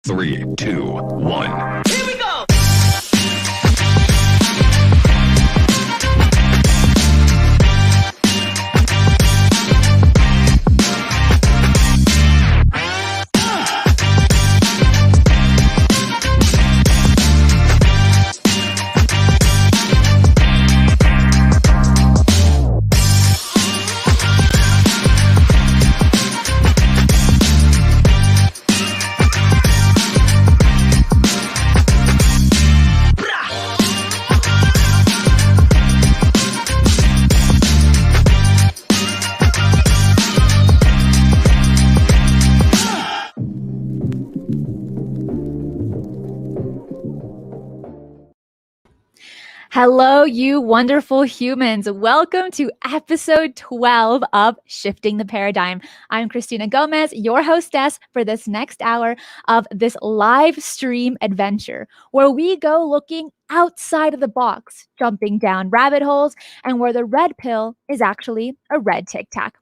3, 2, 1. Here we go! Hello, you wonderful humans. Welcome to episode 12 of Shifting the Paradigm. I'm Cristina Gomez, your hostess for this next hour of this live stream adventure where we go looking outside of the box, jumping down rabbit holes, and where the red pill is actually a red tic tac.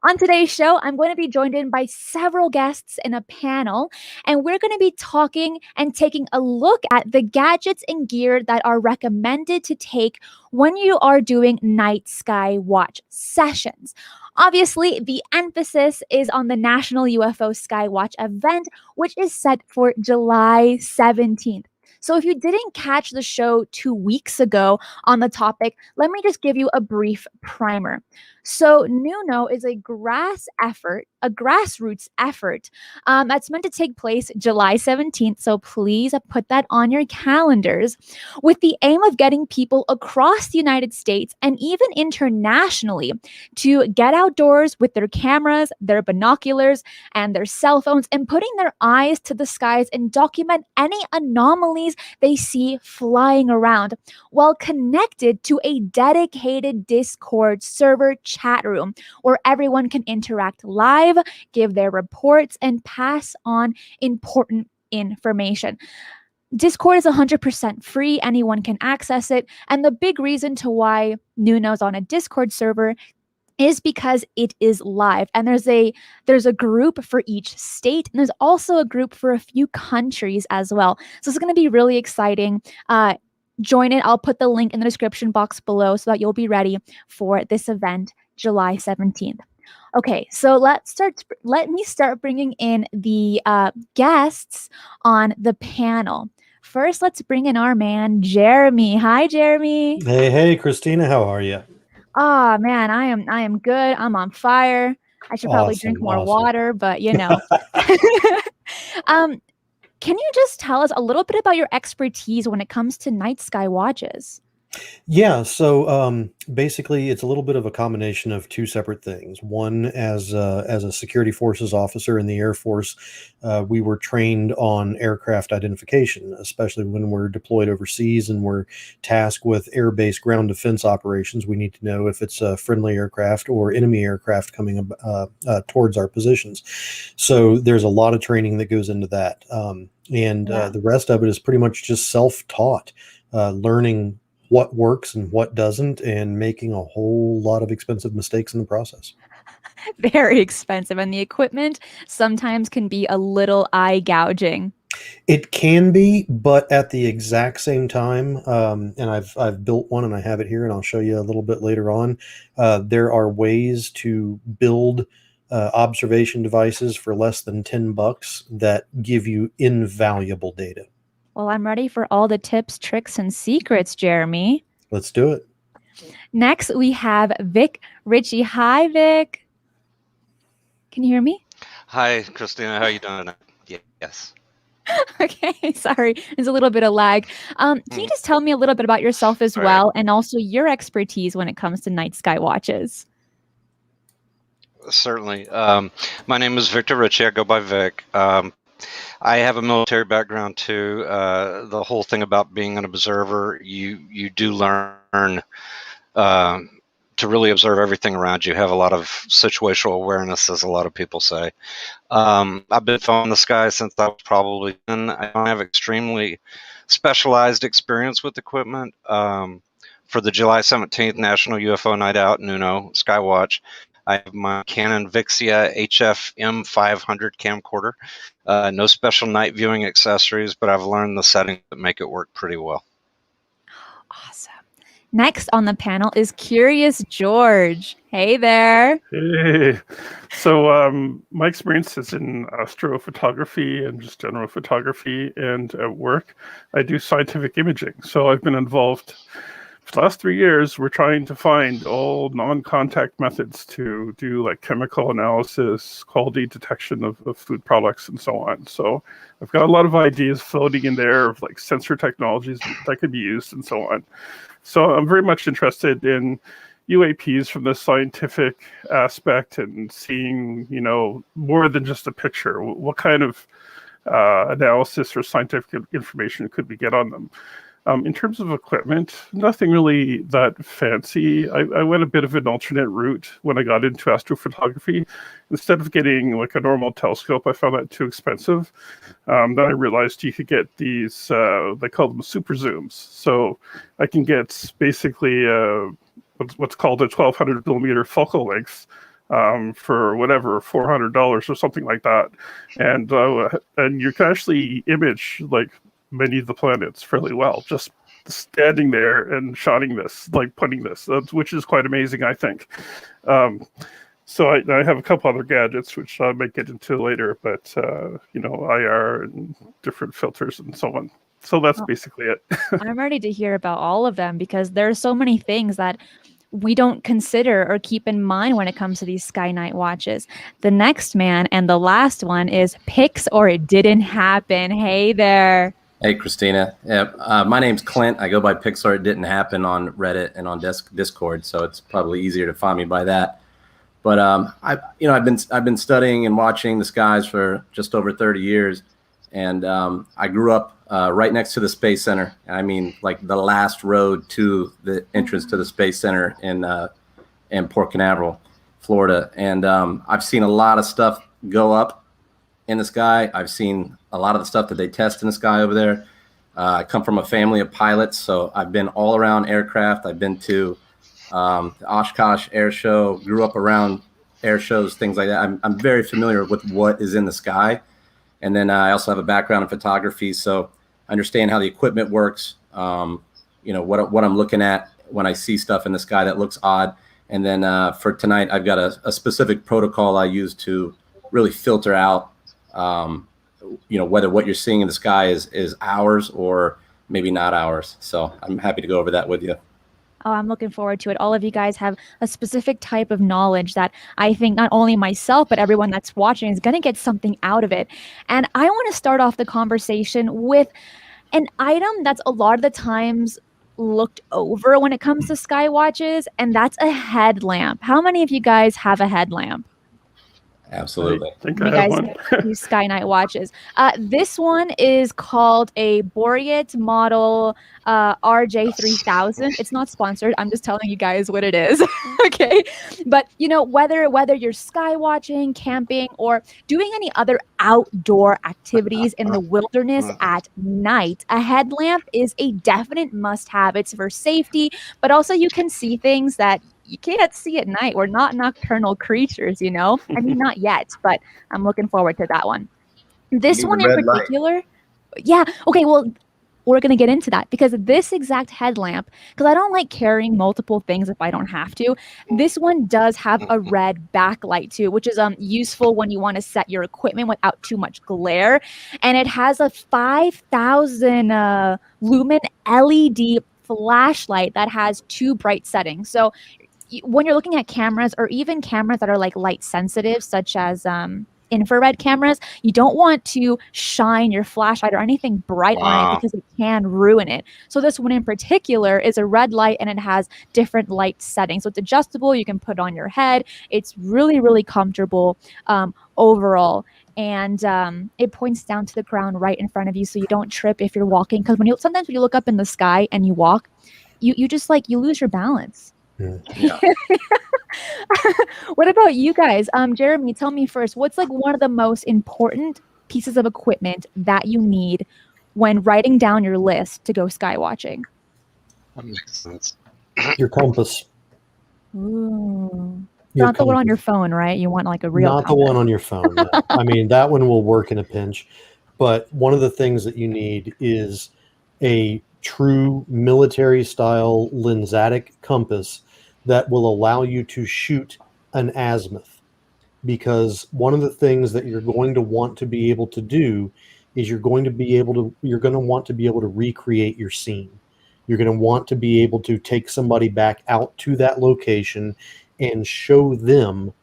On today's show, I'm going to be joined in by several guests in a panel, and we're going to be talking and taking a look at the gadgets and gear that are recommended to take when you are doing night sky watch sessions. Obviously, the emphasis is on the National UFO Skywatch Event, which is set for July 17th. So if you didn't catch the show 2 weeks ago on the topic, let me just give you a brief primer. So Nuno is a grassroots effort that's meant to take place July 17th. So please put that on your calendars with the aim of getting people across the United States and even internationally to get outdoors with their cameras, their binoculars, and their cell phones and putting their eyes to the skies and document any anomalies they see flying around while connected to a dedicated Discord server chat room where everyone can interact live, give their reports, and pass on important information. Discord is 100% free. Anyone can access it. And the big reason to why Nuno's on a Discord server is because it is live, and there's a group for each state, and there's also a group for a few countries as well. So it's going to be really exciting. Join it. I'll put the link in the description box below so that you'll be ready for this event July 17th. Okay, so let me start bringing in the guests on the panel. First, let's bring in our man Jeremy. Hi, Jeremy. Hey, Cristina, how are you? Oh man, I am good. I'm on fire. I should probably drink more water, but you know. Can you just tell us a little bit about your expertise when it comes to night sky watches? Yeah, so basically, it's a little bit of a combination of two separate things. One, as a security forces officer in the Air Force, we were trained on aircraft identification, especially when we're deployed overseas and we're tasked with air-based ground defense operations. We need to know if it's a friendly aircraft or enemy aircraft coming towards our positions. So there's a lot of training that goes into that, the rest of it is pretty much just self-taught, learning what works and what doesn't, and making a whole lot of expensive mistakes in the process. Very expensive, and the equipment sometimes can be a little eye gouging. It can be, but at the exact same time, and I've built one and I have it here, and I'll show you a little bit later on. There are ways to build observation devices for less than $10 that give you invaluable data. Well, I'm ready for all the tips, tricks, and secrets, Jeremy. Let's do it. Next, we have Vic Ritchie. Hi, Vic. Can you hear me? Hi, Cristina. How are you doing tonight? Yes. Okay, sorry. There's a little bit of lag. Can you just tell me a little bit about yourself as well, and also your expertise when it comes to night sky watches? Certainly. My name is Victor Ritchie. I go by Vic. I have a military background too. The whole thing about being an observer, you do learn to really observe everything around you. Have a lot of situational awareness, as a lot of people say. I've been following the sky since I was probably 10. I don't have extremely specialized experience with equipment. For the July 17th National UFO Night Out, Nuno Skywatch, I have my Canon Vixia HF M500 camcorder. No special night viewing accessories, but I've learned the settings that make it work pretty well. Awesome. Next on the panel is Curious George. Hey there. Hey. So my experience is in astrophotography and just general photography, and at work I do scientific imaging. So I've been involved for the last 3 years. We're trying to find all non-contact methods to do like chemical analysis, quality detection of food products, and so on. So I've got a lot of ideas floating in there of like sensor technologies that could be used and so on. So I'm very much interested in UAPs from the scientific aspect and seeing, more than just a picture. What kind of analysis or scientific information could we get on them? In terms of equipment, nothing really that fancy. I went a bit of an alternate route when I got into astrophotography. Instead of getting like a normal telescope, I found that too expensive. Then I realized you could get these, they call them super zooms. So I can get basically what's called a 1200 millimeter focal length for whatever, $400 or something like that. And you can actually image like many of the planets fairly well, just standing there and shotting this, like putting this, which is quite amazing, I think. So I have a couple other gadgets, which I might get into later, but, IR and different filters and so on. So that's basically it. I'm ready to hear about all of them because there are so many things that we don't consider or keep in mind when it comes to these sky night watches. The next man and the last one is Pics or It Didn't Happen. Hey there. Hey, Cristina. Yeah, my name's Clint. I go by Pixar. It Didn't Happen on Reddit and on Discord, so it's probably easier to find me by that. But I've been studying and watching the skies for just over 30 years, and I grew up right next to the Space Center. I mean, like the last road to the entrance to the Space Center in Port Canaveral, Florida. And I've seen a lot of stuff go up in the sky. I've seen a lot of the stuff that they test in the sky over there. I come from a family of pilots, so I've been all around aircraft. I've been to the Oshkosh Air Show, grew up around air shows, things like that. I'm very familiar with what is in the sky. And then I also have a background in photography, so I understand how the equipment works, what I'm looking at when I see stuff in the sky that looks odd. And then for tonight, I've got a specific protocol I use to really filter out whether what you're seeing in the sky is ours or maybe not ours. So I'm happy to go over that with you. Oh, I'm looking forward to it. All of you guys have a specific type of knowledge that I think not only myself, but everyone that's watching is going to get something out of it. And I want to start off the conversation with an item that's a lot of the times looked over when it comes to sky watches, and that's a headlamp. How many of you guys have a headlamp? Absolutely. I think You I have guys one. use sky night watches. This one is called a Boreat model RJ3000. It's not sponsored. I'm just telling you guys what it is. Okay. But whether you're sky watching, camping, or doing any other outdoor activities in the wilderness at night, a headlamp is a definite must-have. It's for safety, but also you can see things that you can't see at night. We're not nocturnal creatures, I mean, not yet, but I'm looking forward to that one. This one in particular, yeah. Okay, well, we're going to get into that because this exact headlamp, because I don't like carrying multiple things if I don't have to. This one does have a red backlight too, which is useful when you want to set your equipment without too much glare. And it has a 5,000 lumen LED flashlight that has 2 bright settings. So when you're looking at cameras or even cameras that are like light sensitive, such as infrared cameras, you don't want to shine your flashlight or anything bright on it because it can ruin it. So this one in particular is a red light and it has different light settings. So it's adjustable. You can put it on your head. It's really, really comfortable overall. And it points down to the ground right in front of you so you don't trip if you're walking. Because sometimes when you look up in the sky and you walk, you just you lose your balance. Yeah. What about you guys? Jeremy, tell me first, what's one of the most important pieces of equipment that you need when writing down your list to go sky watching? That makes sense. Your compass. Ooh. Your Not the one on your compass. phone, right? You want like a real Not the one compass. on your phone. No. I mean, that one will work in a pinch. But one of the things that you need is a true military style lensatic compass that will allow you to shoot an azimuth. Because one of the things that you're going to want to be able to do is you're going to want to be able to recreate your scene. You're going to want to be able to take somebody back out to that location and show them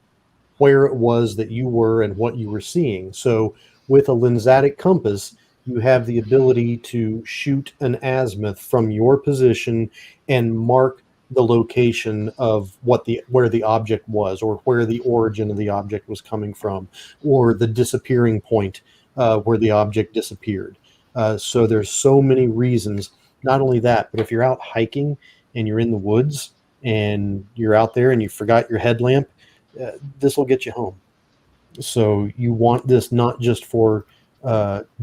where it was that you were and what you were seeing. So with a lensatic compass, you have the ability to shoot an azimuth from your position and mark the location of where the object was, or where the origin of the object was coming from, or the disappearing point where the object disappeared. So there's so many reasons. Not only that, but if you're out hiking and you're in the woods and you're out there and you forgot your headlamp, this will get you home. So you want this not just for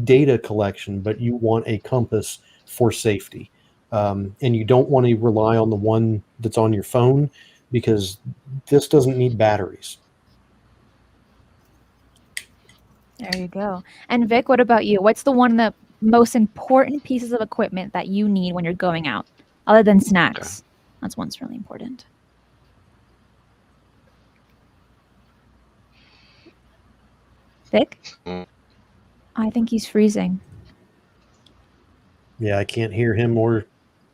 data collection, but you want a compass for safety. And you don't want to rely on the one that's on your phone, because this doesn't need batteries. There you go. And Vic, what about you? What's the most important pieces of equipment that you need when you're going out, other than snacks? That's one's really important. Vic? I think he's freezing. Yeah, I can't hear him or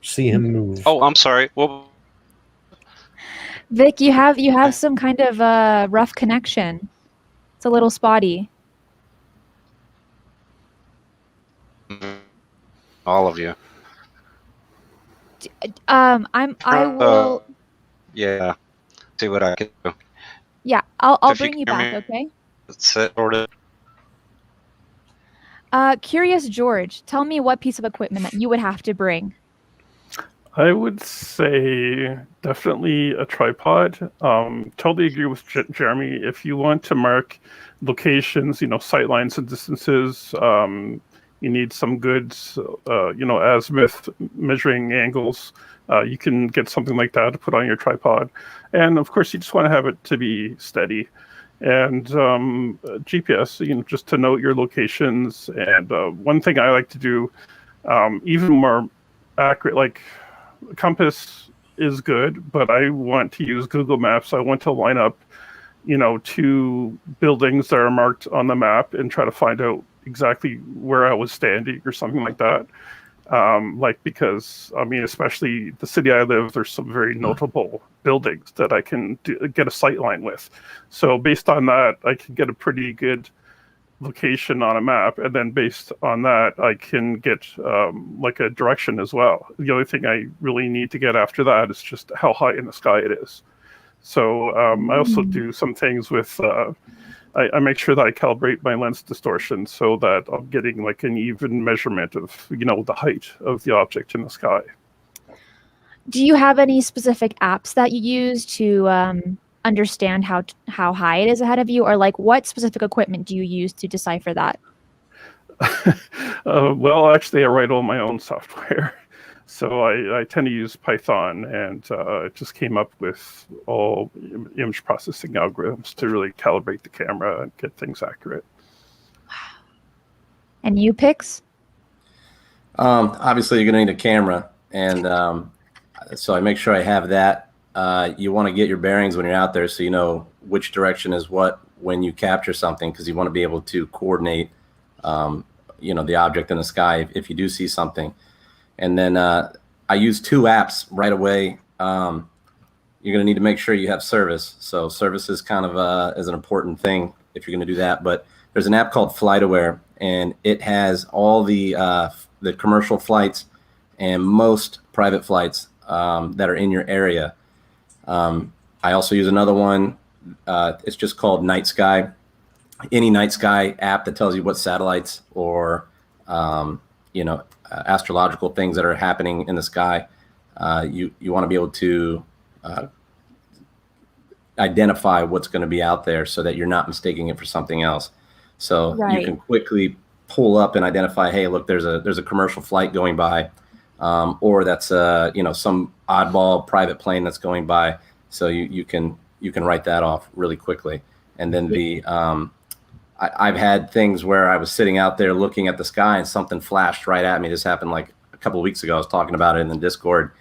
see him move. Oh, I'm sorry. Well, Vic, you have some kind of rough connection. It's a little spotty. all of you. I will. Yeah. See what I can do. Yeah, I'll If you bring you hear back. me. Okay. That's it. Sort Curious George, tell me what piece of equipment that you would have to bring. I would say definitely a tripod. Totally agree with Jeremy. If you want to mark locations, sight lines and distances, you need some good, azimuth measuring angles. You can get something like that to put on your tripod. And of course, you just want to have it to be steady. And GPS, just to note your locations. And one thing I like to do, even more accurate, like compass is good, but I want to use Google Maps. I want to line up, 2 buildings that are marked on the map and try to find out exactly where I was standing or something like that. Because especially the city I live, there's some very notable buildings that I can get a sight line with. So based on that, I can get a pretty good location on a map, and then based on that, I can get like a direction as well. The only thing I really need to get after that is just how high in the sky it is. So I also do some things with. I make sure that I calibrate my lens distortion so that I'm getting like an even measurement of, the height of the object in the sky. Do you have any specific apps that you use to understand how high it is ahead of you, or like what specific equipment do you use to decipher that? Well, actually, I write all my own software. So I tend to use Python, and it just came up with all image processing algorithms to really calibrate the camera and get things accurate. And you, Pix? Obviously, you're going to need a camera, and so I make sure I have that. You want to get your bearings when you're out there, so you know which direction is what when you capture something, because you want to be able to coordinate, the object in the sky if you do see something. And then I use 2 apps right away. You're going to need to make sure you have service. So service is kind of is an important thing if you're going to do that. But there's an app called FlightAware, and it has all the commercial flights and most private flights that are in your area. I also use another one. It's just called Night Sky. Any Night Sky app that tells you what satellites or astrological things that are happening in the sky. You want to be able to identify what's going to be out there so that you're not mistaking it for something else. So you can quickly pull up and identify, hey, look, there's a commercial flight going by, or that's some oddball private plane that's going by. So you can you can write that off really quickly. And then I've had things where I was sitting out there looking at the sky and something flashed right at me. This happened like a couple of weeks ago. I was talking about it in the Discord,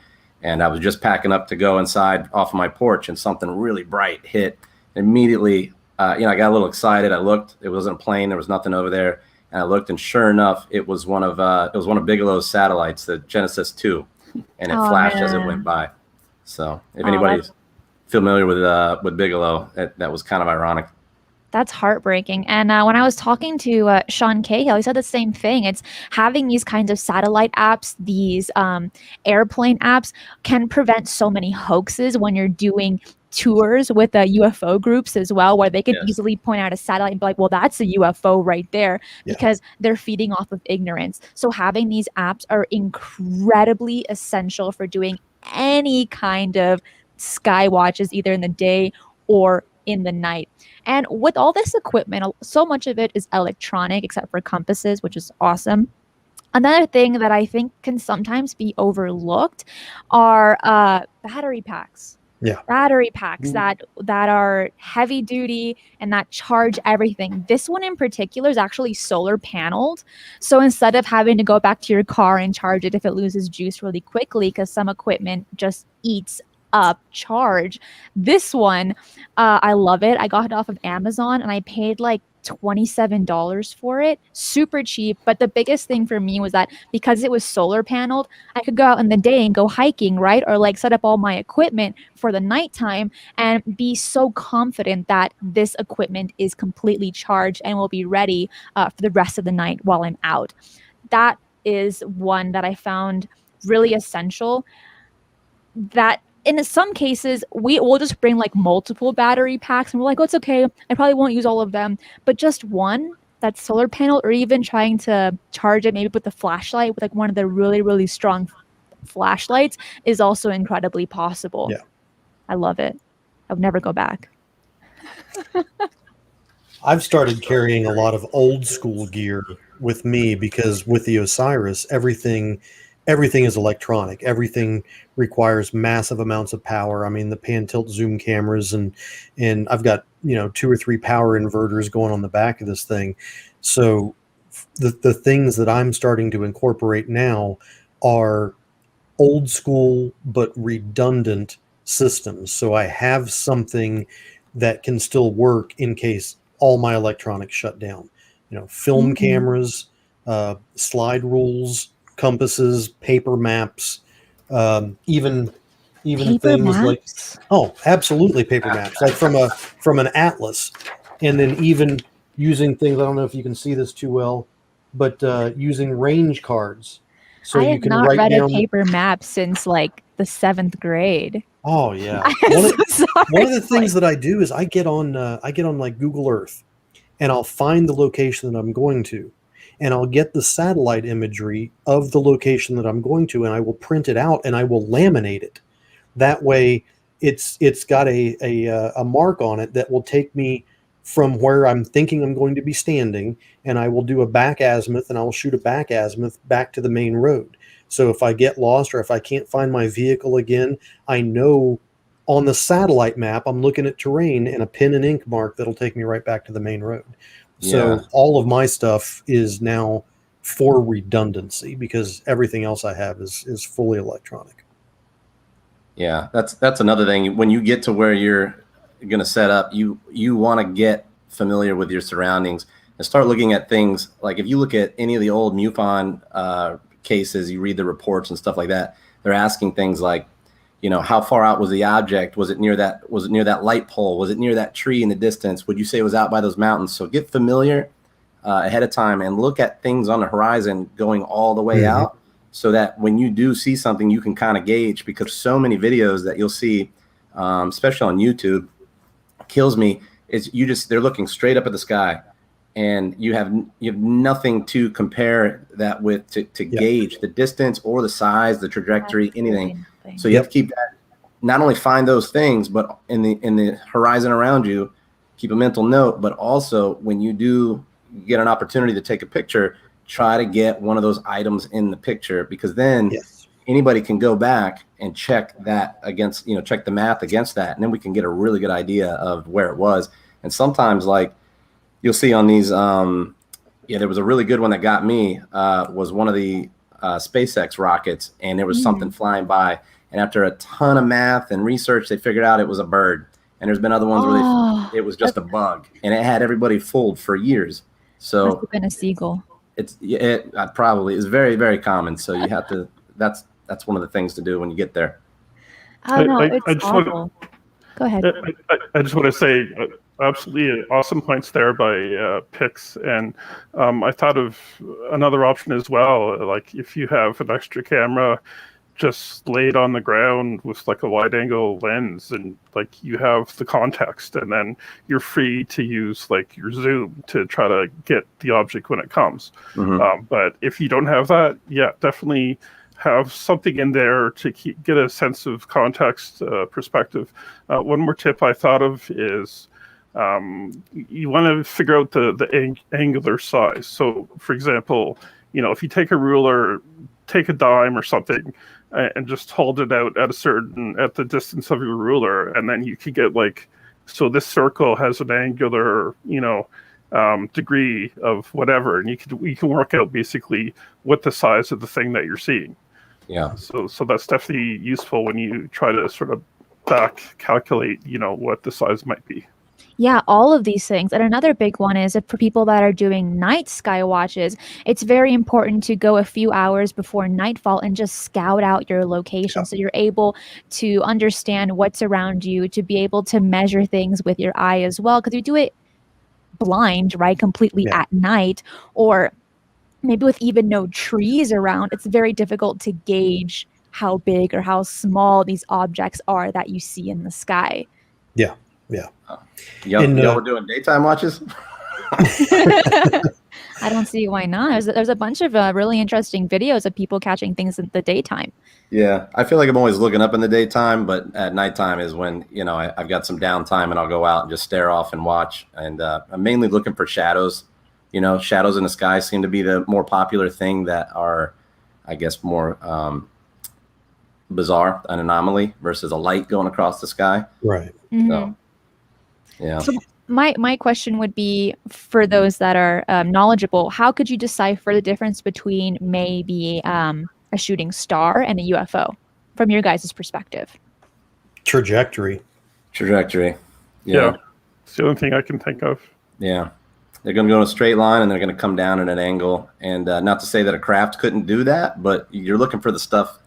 and I was just packing up to go inside off of my porch, and something really bright hit. Immediately, I got a little excited. I looked. It wasn't a plane. There was nothing over there. And I looked, and sure enough, it was one of Bigelow's satellites, the Genesis 2, and it flashed as it went by. So if anybody's familiar with Bigelow, that was kind of ironic. That's heartbreaking. And when I was talking to Sean Cahill, he said the same thing. It's having these kinds of satellite apps, these airplane apps can prevent so many hoaxes when you're doing tours with UFO groups as well, where they could easily point out a satellite and be like, well, that's a UFO right there, because they're feeding off of ignorance. So having these apps are incredibly essential for doing any kind of sky watches, either in the day or in the night. And with all this equipment, so much of it is electronic, except for compasses, which is awesome. Another thing that I think can sometimes be overlooked are battery packs. Battery packs that are heavy duty and that charge everything. This one in particular is actually solar paneled. So instead of having to go back to your car and charge it if it loses juice really quickly, because some equipment just eats up charge, this one, I love it. I got it off of Amazon and I paid like $27 for it. Super cheap. But the biggest thing for me was that because it was solar paneled, I could go out in the day and go hiking, right? Or like set up all my equipment for the nighttime and be so confident that this equipment is completely charged and will be ready for the rest of the night while I'm out. That is one that I found really essential. That in some cases, we'll just bring like multiple battery packs and we're like, oh, it's okay. I probably won't use all of them. But just one that's solar panel, or even trying to charge it maybe with the flashlight, with like one of the really, really strong flashlights, is also incredibly possible. Yeah. I love it. I would never go back. I've started carrying a lot of old school gear with me because with the Osiris, everything is electronic. Everything requires massive amounts of power. I mean, the pan tilt zoom cameras and I've got, 2 or 3 power inverters going on the back of this thing. So the things that I'm starting to incorporate now are old school but redundant systems. So I have something that can still work in case all my electronics shut down. Film cameras, slide rules, compasses, paper maps, even paper things maps? like absolutely paper maps, like from an atlas, and then even using things. I don't know if you can see this too well, but using range cards, so I you have can not write read down a paper map since like the 7th grade. Oh yeah, I'm so sorry. one of the things that I do is I get on like Google Earth, and I'll find the location that I'm going to. And I'll get the satellite imagery of the location that I'm going to, and I will print it out and I will laminate it. That way, it's got a mark on it that will take me from where I'm thinking I'm going to be standing, and I will do a back azimuth, and I will shoot a back azimuth back to the main road. So if I get lost or if I can't find my vehicle again, I know on the satellite map I'm looking at terrain and a pen and ink mark that'll take me right back to the main road. So all of my stuff is now for redundancy because everything else I have is fully electronic. Yeah, that's another thing. When you get to where you're going to set up, you want to get familiar with your surroundings and start looking at things. Like if you look at any of the old MUFON cases, you read the reports and stuff like that. They're asking things like, how far out was the object? Was it near that light pole? Was it near that tree in the distance? Would you say it was out by those mountains? So get familiar ahead of time and look at things on the horizon going all the way out, so that when you do see something, you can kind of gauge, because so many videos that you'll see, especially on YouTube, kills me, is they're looking straight up at the sky, and you have nothing to compare that with to gauge the distance or the size, the trajectory, anything. So you have to keep that, not only find those things, but in the horizon around you, keep a mental note. But also when you do get an opportunity to take a picture, try to get one of those items in the picture, because then anybody can go back and check that against, check the math against that, and then we can get a really good idea of where it was. And sometimes, like you'll see on these, there was a really good one that got me, was one of the SpaceX rockets, and there was something flying by, and after a ton of math and research, they figured out it was a bird. And there's been other ones where it was just a bug, and it had everybody fooled for years. So must have been a seagull. It probably is very, very common. So you have to. That's one of the things to do when you get there. Oh no, it's awful. Go ahead. I just want to say, absolutely awesome points there by Pix, and I thought of another option as well. Like if you have an extra camera, just laid on the ground with like a wide angle lens, and like you have the context, and then you're free to use like your zoom to try to get the object when it comes. But if you don't have that, yeah, definitely have something in there to get a sense of context, perspective. One more tip I thought of is you want to figure out the angular size. So for example, if you take a ruler, take a dime or something, and just hold it out at the distance of your ruler, and then you could get like, so this circle has an angular, degree of whatever, and you can work out basically what the size of the thing that you're seeing. Yeah. So that's definitely useful when you try to sort of back calculate, what the size might be. Yeah, all of these things. And another big one is for people that are doing night sky watches, it's very important to go a few hours before nightfall and just scout out your location. So you're able to understand what's around you, to be able to measure things with your eye as well. Because you do it blind, right? Completely at night, or maybe with even no trees around, it's very difficult to gauge how big or how small these objects are that you see in the sky. Yeah. Y'all were doing daytime watches? I don't see why not. There's a bunch of really interesting videos of people catching things in the daytime. Yeah, I feel like I'm always looking up in the daytime, but at nighttime is when, I've got some downtime and I'll go out and just stare off and watch. And I'm mainly looking for shadows. Shadows in the sky seem to be the more popular thing that are, I guess, more bizarre, an anomaly versus a light going across the sky. Right. So, yeah. So my question would be, for those that are knowledgeable, how could you decipher the difference between maybe a shooting star and a UFO from your guys' perspective? Trajectory. Yeah. It's the only thing I can think of. Yeah. They're going to go in a straight line and they're going to come down at an angle. And not to say that a craft couldn't do that, but you're looking for the stuff.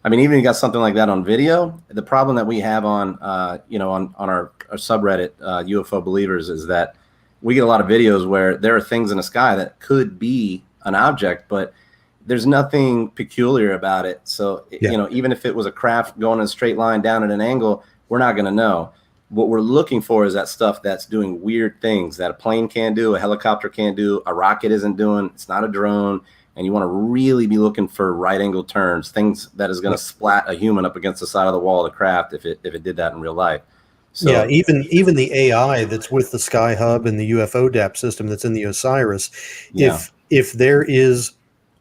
I mean, even if you got something like that on video, the problem that we have on our subreddit, UFO Believers, is that we get a lot of videos where there are things in the sky that could be an object, but there's nothing peculiar about it. So, even if it was a craft going in a straight line down at an angle, we're not going to know. What we're looking for is that stuff that's doing weird things that a plane can't do, a helicopter can't do, a rocket isn't doing. It's not a drone. And you want to really be looking for right angle turns, things that is going to splat a human up against the side of the wall of the craft if it did that in real life. So, yeah, even the AI that's with the Sky Hub and the UFO DAP system that's in the Osiris, if there is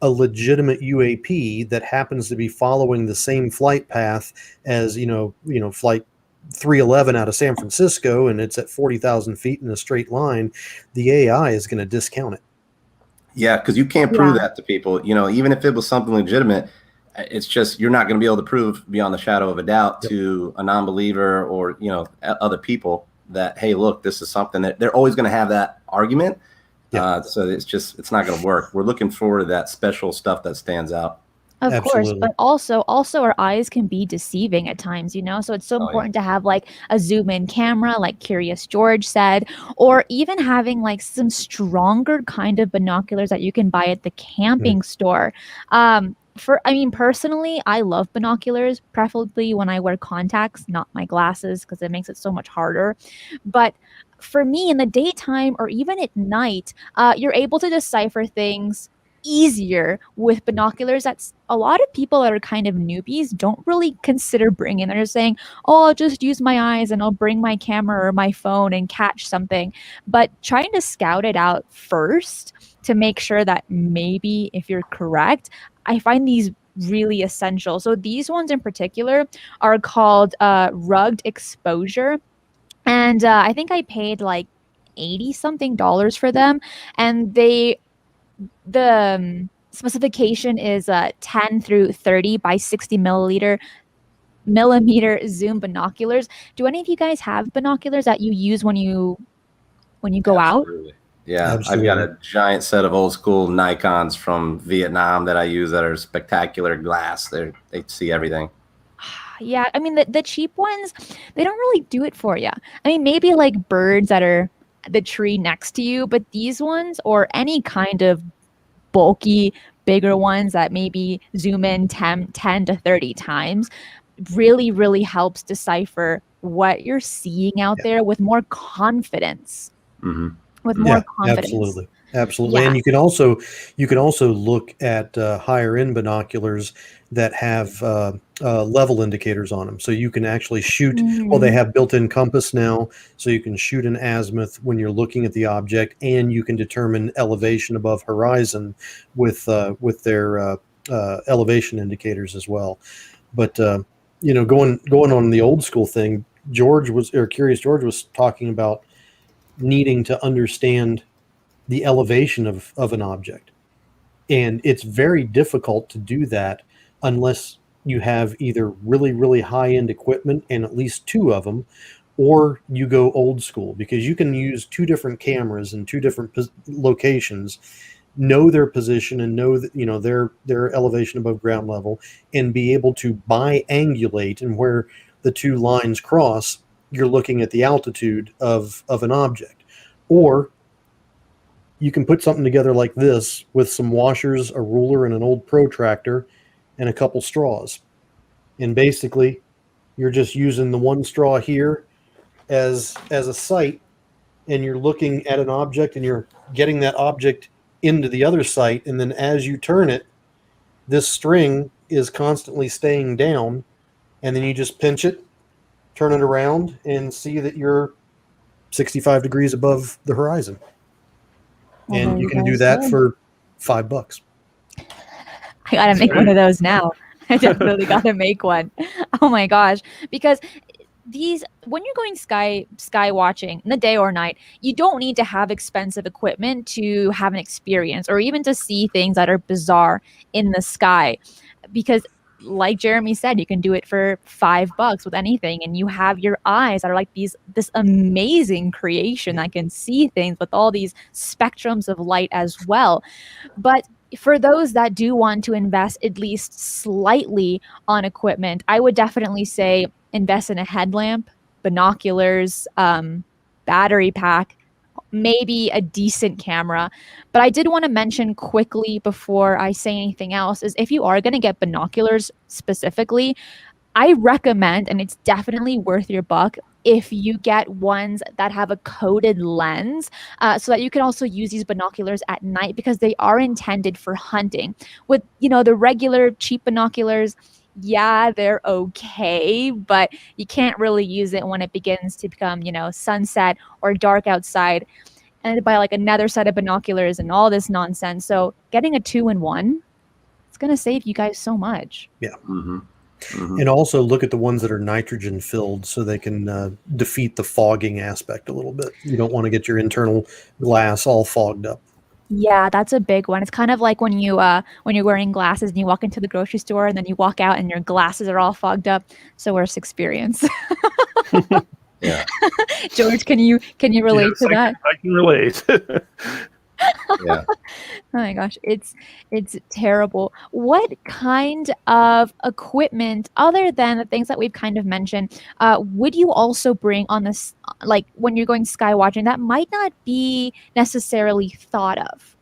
a legitimate UAP that happens to be following the same flight path as flight 311 out of San Francisco, and it's at 40,000 feet in a straight line, the AI is going to discount it. Yeah, because you can't prove that to people. Even if it was something legitimate, it's just you're not going to be able to prove beyond the shadow of a doubt to a non-believer or other people that, hey, look, this is something that they're always going to have that argument. So it's not going to work. We're looking for that special stuff that stands out. Of course, but also our eyes can be deceiving at times, so it's so important to have like a zoom in camera, like Curious George said, or even having like some stronger kind of binoculars that you can buy at the camping store. Personally, I love binoculars, preferably when I wear contacts, not my glasses, because it makes it so much harder. But for me, in the daytime or even at night, you're able to decipher things easier with binoculars. That's a lot of people that are kind of newbies don't really consider bringing. They're just saying, I'll just use my eyes and I'll bring my camera or my phone and catch something. But trying to scout it out first to make sure that maybe if you're correct, I find these really essential. So these ones in particular are called rugged exposure. And I think I paid like 80 something dollars for them. And the specification is 10 through 30 by 60 millimeter zoom binoculars. Do any of you guys have binoculars that you use when you go out? Absolutely. Yeah, Absolutely. I've got a giant set of old school Nikons from Vietnam that I use that are spectacular glass. They see everything. Yeah, I mean the cheap ones, they don't really do it for you. I mean, maybe like birds that are the tree next to you, but these ones or any kind of bulky, bigger ones that maybe zoom in 10 to 30 times really, really helps decipher what you're seeing out there with more confidence. Mm-hmm. With more Yeah, confidence. absolutely. Yeah. And you can also look at higher end binoculars that have level indicators on them, so you can actually shoot. Well, they have built-in compass now, so you can shoot an azimuth when you're looking at the object, and you can determine elevation above horizon with their elevation indicators as well. But going on the old school thing, Curious George was talking about needing to understand the elevation of an object. And it's very difficult to do that unless you have either really, really high-end equipment and at least two of them, or you go old school, because you can use two different cameras in two different locations, know their position and know that, their elevation above ground level, and be able to biangulate, and where the two lines cross, you're looking at the altitude of an object. Or you can put something together like this with some washers, a ruler, and an old protractor, and a couple straws. And basically, you're just using the one straw here as a sight, and you're looking at an object, and you're getting that object into the other sight. And then as you turn it, this string is constantly staying down, and then you just pinch it, turn it around, and see that you're 65 degrees above the horizon. And you can do that for $5. I gotta make one of those now. I definitely gotta make one. Oh my gosh. Because when you're going sky watching in the day or night, you don't need to have expensive equipment to have an experience or even to see things that are bizarre in the sky. Because like Jeremy said, you can do it for $5 with anything, and you have your eyes that are like this amazing creation that can see things with all these spectrums of light as well. But for those that do want to invest at least slightly on equipment, I would definitely say invest in a headlamp, binoculars, battery pack, maybe a decent camera. But I did want to mention quickly before I say anything else is if you are going to get binoculars specifically, I recommend, and it's definitely worth your buck, if you get ones that have a coated lens, so that you can also use these binoculars at night, because they are intended for hunting. With the regular cheap binoculars, yeah, they're okay, but you can't really use it when it begins to become, sunset or dark outside, and buy like another set of binoculars and all this nonsense. So getting a 2-in-1, it's going to save you guys so much. Yeah. Mm-hmm. Mm-hmm. And also look at the ones that are nitrogen filled, so they can defeat the fogging aspect a little bit. You don't want to get your internal glass all fogged up. Yeah, that's a big one. It's kind of like when you're wearing glasses and you walk into the grocery store and then you walk out and your glasses are all fogged up. So worst experience. Yeah. George, can you relate to that? I can relate. Yeah. Oh my gosh, it's terrible. What kind of equipment, other than the things that we've kind of mentioned, would you also bring on this, like when you're going sky watching, that might not be necessarily thought of?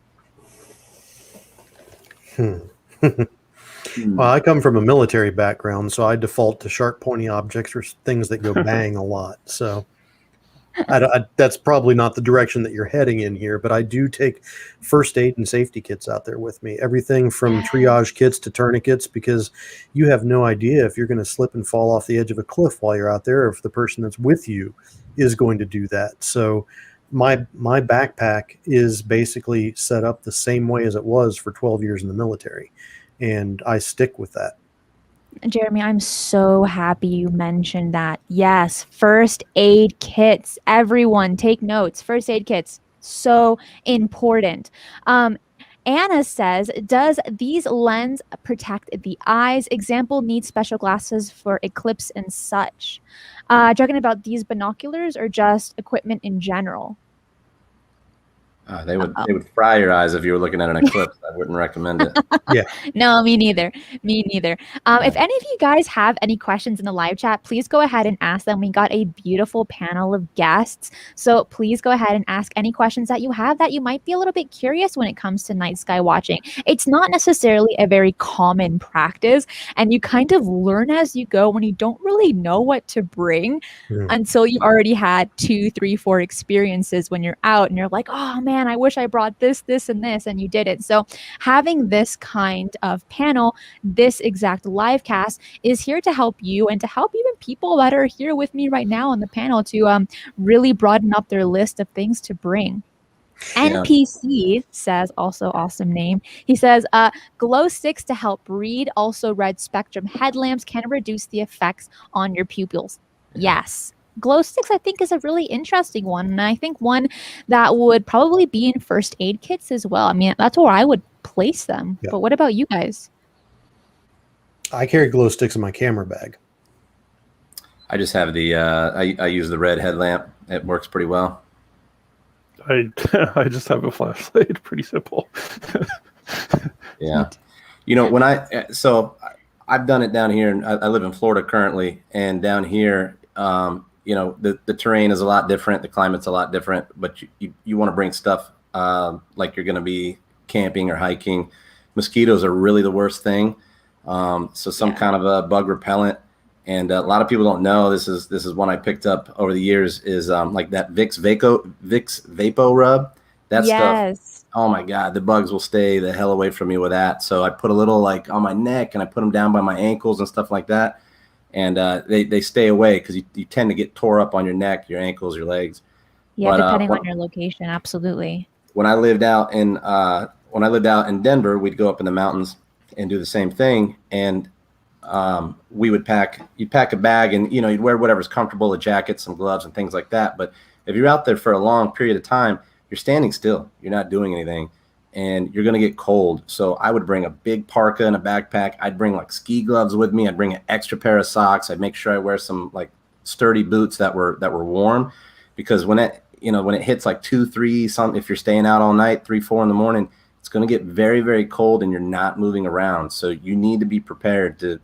Well, I come from a military background, so I default to sharp, pointy objects or things that go bang a lot. So that's probably not the direction that you're heading in here, but I do take first aid and safety kits out there with me. Everything from triage kits to tourniquets, because you have no idea if you're going to slip and fall off the edge of a cliff while you're out there, or if the person that's with you is going to do that. So my backpack is basically set up the same way as it was for 12 years in the military. and I stick with that. Jeremy, I'm so happy you mentioned that. Yes, first aid kits. Everyone take notes. First aid kits, so important. Anna says, does these lens protect the eyes? Example, need special glasses for eclipse and such. Talking about these binoculars or just equipment in general? They would fry your eyes if you were looking at an eclipse. I wouldn't recommend it. Yeah. No, me neither. Me neither. If any of you guys have any questions in the live chat, please go ahead and ask them. We got a beautiful panel of guests. So please go ahead and ask any questions that you have that you might be a little bit curious when it comes to night sky watching. It's not necessarily a very common practice, and you kind of learn as you go when you don't really know what to bring until you've already had 2, 3, 4 experiences when you're out and you're like, oh man, I wish I brought this, and this, and you did it. So having this kind of panel, this exact live cast is here to help you and to help even people that are here with me right now on the panel to really broaden up their list of things to bring. NPC says, also awesome name. He says, glow sticks to help read. Also, red spectrum headlamps can reduce the effects on your pupils. Yes. Glow sticks, I think, is a really interesting one. And I think one that would probably be in first aid kits as well. I mean, that's where I would place them. Yeah. But what about you guys? I carry glow sticks in my camera bag. I just have the I use the red headlamp. It works pretty well. I just have a flashlight. Pretty simple. Yeah. You know, when I've done it down here, and I live in Florida currently, and down here, you know, the terrain is a lot different. The climate's a lot different, but you want to bring stuff like you're going to be camping or hiking. Mosquitoes are really the worst thing. So some kind of a bug repellent. And a lot of people don't know, this is one I picked up over the years, is like that Vicks Vapo Rub. That stuff, oh my God, the bugs will stay the hell away from me with that. So I put a little like on my neck and I put them down by my ankles and stuff like that. And they stay away because you tend to get tore up on your neck, your ankles, your legs. Yeah, but, depending on your location, absolutely. When I lived out in Denver, we'd go up in the mountains and do the same thing. And we would you'd pack a bag, and you know, you'd wear whatever's comfortable, a jacket, some gloves and things like that. But if you're out there for a long period of time, you're standing still, you're not doing anything, and you're going to get cold. So I would bring a big parka and a backpack. I'd bring like ski gloves with me. I'd bring an extra pair of socks. I'd make sure I wear some like sturdy boots that were warm, because when it hits like 2, 3, something, if you're staying out all night, 3, 4 in the morning, it's going to get very, very cold and you're not moving around. So you need to be prepared to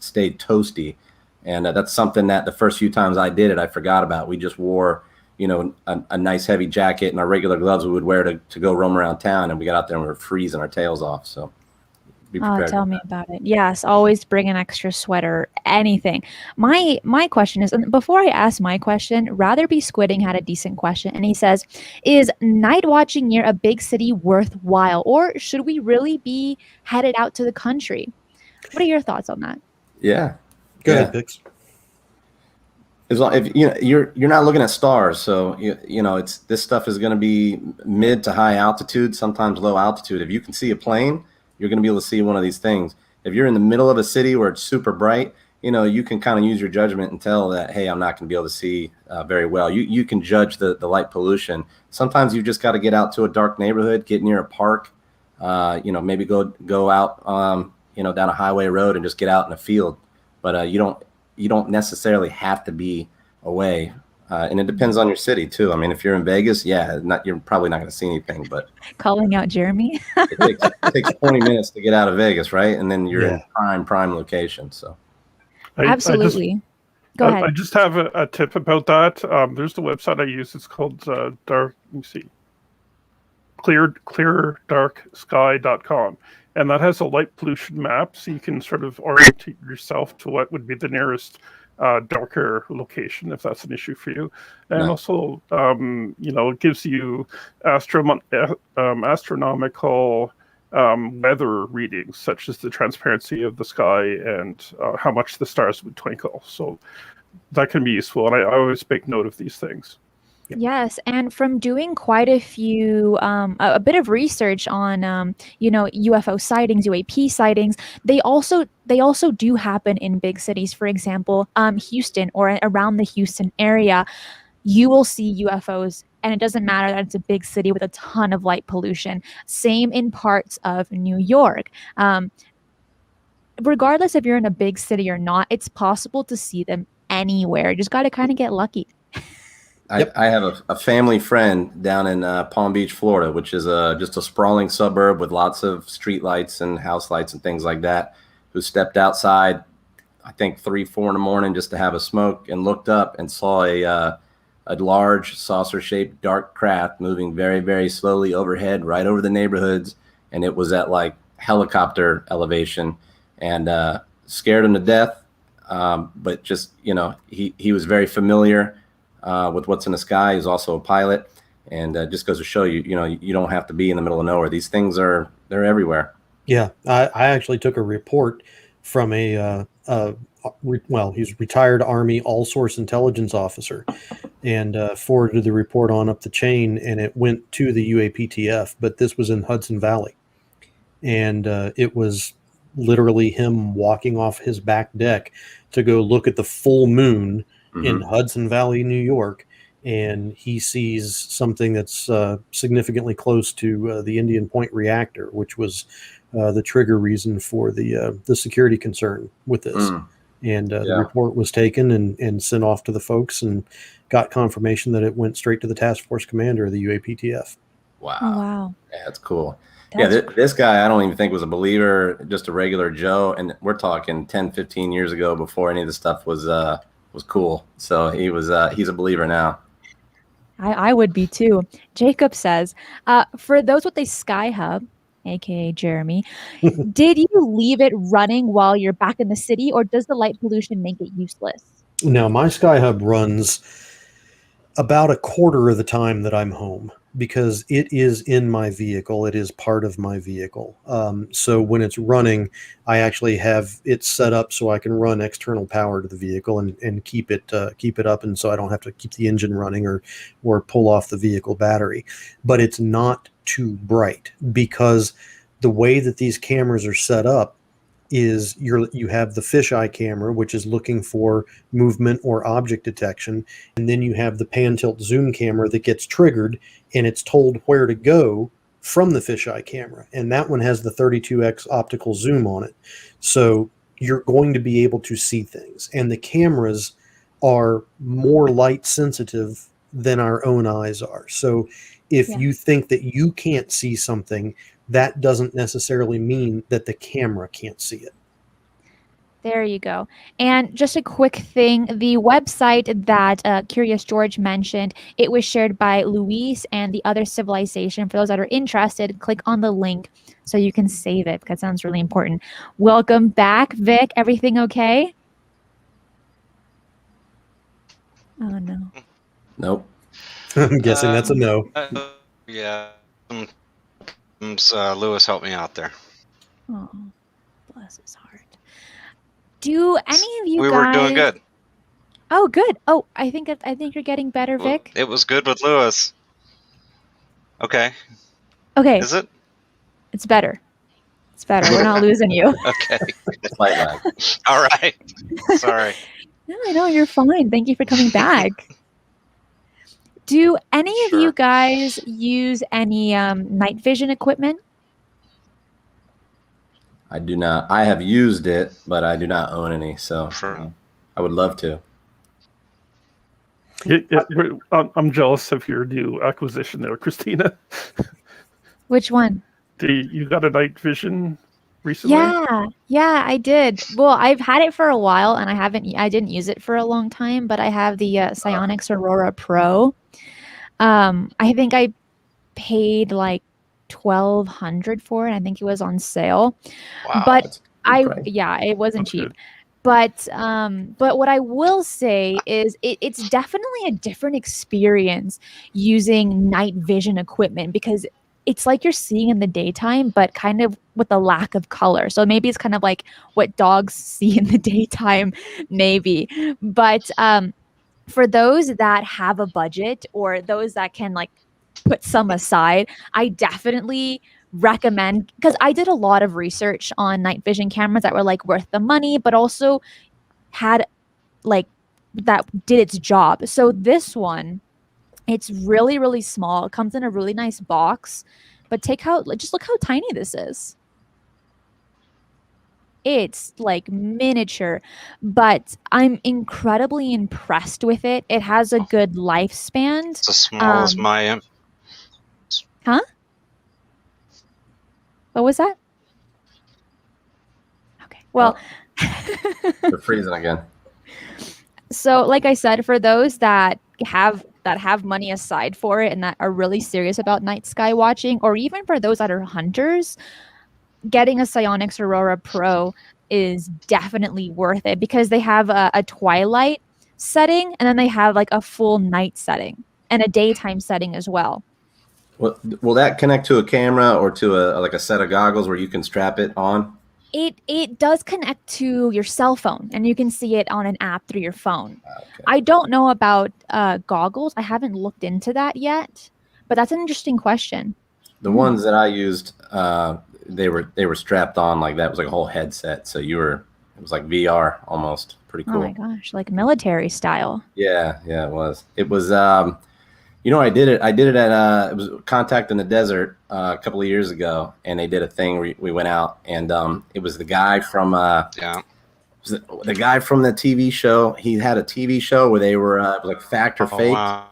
stay toasty. And that's something that the first few times I did it, I forgot about. We just wore, you know, a nice heavy jacket and our regular gloves we would wear to go roam around town, and we got out there and we were freezing our tails off. So be prepared. Oh, tell me about it. Yes, always bring an extra sweater, anything. My question is, and before I ask my question, Rather Be Squidding had a decent question, and he says, is night watching near a big city worthwhile, or should we really be headed out to the country? What are your thoughts on that? Yeah. Go ahead, Bix. As long if you're not looking at stars, so you know this stuff is going to be mid to high altitude, sometimes low altitude. If you can see a plane, you're going to be able to see one of these things. If you're in the middle of a city where it's super bright, you know, you can kind of use your judgment and tell that, hey, I'm not going to be able to see very well. You can judge the light pollution. Sometimes you just got to get out to a dark neighborhood, get near a park, you know, maybe go out you know, down a highway road and just get out in a field. But you don't necessarily have to be away. And it depends on your city too. I mean, if you're in Vegas, you're probably not going to see anything, but calling out Jeremy. it takes 20 minutes to get out of Vegas, right? And then you're in prime location. So absolutely. Go ahead. I just have a tip about that. There's the website I use. It's called cleardarksky.com. And that has a light pollution map, so you can sort of orientate yourself to what would be the nearest darker location, if that's an issue for you. And also, you know, it gives you astronomical weather readings, such as the transparency of the sky and how much the stars would twinkle. So that can be useful, and I always make note of these things. Yes, and from doing quite a few, a bit of research on, UFO sightings, UAP sightings, they also do happen in big cities. For example, Houston or around the Houston area, you will see UFOs, and it doesn't matter that it's a big city with a ton of light pollution. Same in parts of New York. Regardless if you're in a big city or not, it's possible to see them anywhere. You just got to kind of get lucky. I have a family friend down in Palm Beach, Florida, which is just a sprawling suburb with lots of street lights and house lights and things like that, who stepped outside, I think 3, 4 in the morning just to have a smoke, and looked up and saw a large saucer-shaped dark craft moving very, very slowly overhead right over the neighborhoods. And it was at like helicopter elevation, and scared him to death. But just, he was very familiar with what's in the sky. He's also a pilot, and just goes to show you, you don't have to be in the middle of nowhere. These things they're everywhere. Yeah, I actually took a report from he's a retired Army all-source intelligence officer, and forwarded the report on up the chain, and it went to the UAPTF. But this was in Hudson Valley, and it was literally him walking off his back deck to go look at the full moon in Hudson Valley, New York, and he sees something that's significantly close to the Indian Point reactor, which was the trigger reason for the security concern with this. And the report was taken and sent off to the folks, and got confirmation that it went straight to the task force commander of the UAPTF. Wow. Oh, wow. Yeah, that's cool. This guy, I don't even think was a believer, just a regular Joe. And we're talking 10, 15 years ago, before any of this stuff was cool. So he's a believer now. I would be too. Jacob says, for those with a Sky Hub, aka Jeremy, did you leave it running while you're back in the city, or does the light pollution make it useless? Now, my Sky Hub runs about a quarter of the time that I'm home, because it is in my vehicle. It is part of my vehicle. So when it's running, I actually have it set up so I can run external power to the vehicle and keep it up, and so I don't have to keep the engine running or pull off the vehicle battery. But it's not too bright, because the way that these cameras are set up is you have the fisheye camera, which is looking for movement or object detection, and then you have the pan tilt zoom camera that gets triggered, and it's told where to go from the fisheye camera, and that one has the 32x optical zoom on it. So you're going to be able to see things, and the cameras are more light sensitive than our own eyes are. So if you think that you can't see something, that doesn't necessarily mean that the camera can't see it. There you go. And just a quick thing, the website that Curious George mentioned, it was shared by Luis and the Other Civilization. For those that are interested, click on the link so you can save it, because that sounds really important. Welcome back, Vic. Everything okay? Oh, no. Nope. I'm guessing that's a no. Yeah. Lewis helped me out there. Oh, bless his heart. Do any of you We guys... were doing good. Oh, good. Oh, I think you're getting better, Vic. It was good with Lewis. Okay. Okay. Is it? It's better. It's better. We're not losing you. Okay. Light lag. All right. Sorry. No, you're fine. Thank you for coming back. Do any of you guys use any night vision equipment? I do not. I have used it, but I do not own any. So I would love to. I'm jealous of your new acquisition there, Cristina. Which one? You got a night vision recently? Yeah, I did. Well, I've had it for a while, and I didn't use it for a long time, but I have the Psionics Aurora Pro. I think I paid like $1,200 for it. I think it was on sale. Wow, but it wasn't cheap. Good. But what I will say is it's definitely a different experience using night vision equipment, because it's like you're seeing in the daytime, but kind of with a lack of color. So maybe it's kind of like what dogs see in the daytime, maybe. But for those that have a budget or those that can like put some aside, I definitely recommend, because I did a lot of research on night vision cameras that were like worth the money, but also had like that did its job. So this one, it's really, really small. It comes in a really nice box, but just look how tiny this is. It's like miniature, but I'm incredibly impressed with it. It has a good lifespan. It's as small as my Huh? What was that? Okay. Well, They're freezing again. so like I said, for those that have money aside for it and that are really serious about night sky watching, or even for those that are hunters, getting a Psionics Aurora Pro is definitely worth it, because they have a twilight setting and then they have like a full night setting and a daytime setting as well. Will that connect to a camera or to a set of goggles where you can strap it on? It does connect to your cell phone, and you can see it on an app through your phone. Okay. I don't know about goggles. I haven't looked into that yet, but that's an interesting question. The ones that I used, they were strapped on like that. It was like a whole headset. So it was like VR almost. Pretty cool. Oh my gosh, like military style. Yeah, it was. It was. I did it. At it was Contact in the Desert a couple of years ago, and they did a thing where we went out, and it was the guy from the guy from the TV show. He had a TV show where they were like fact or fake. Wow.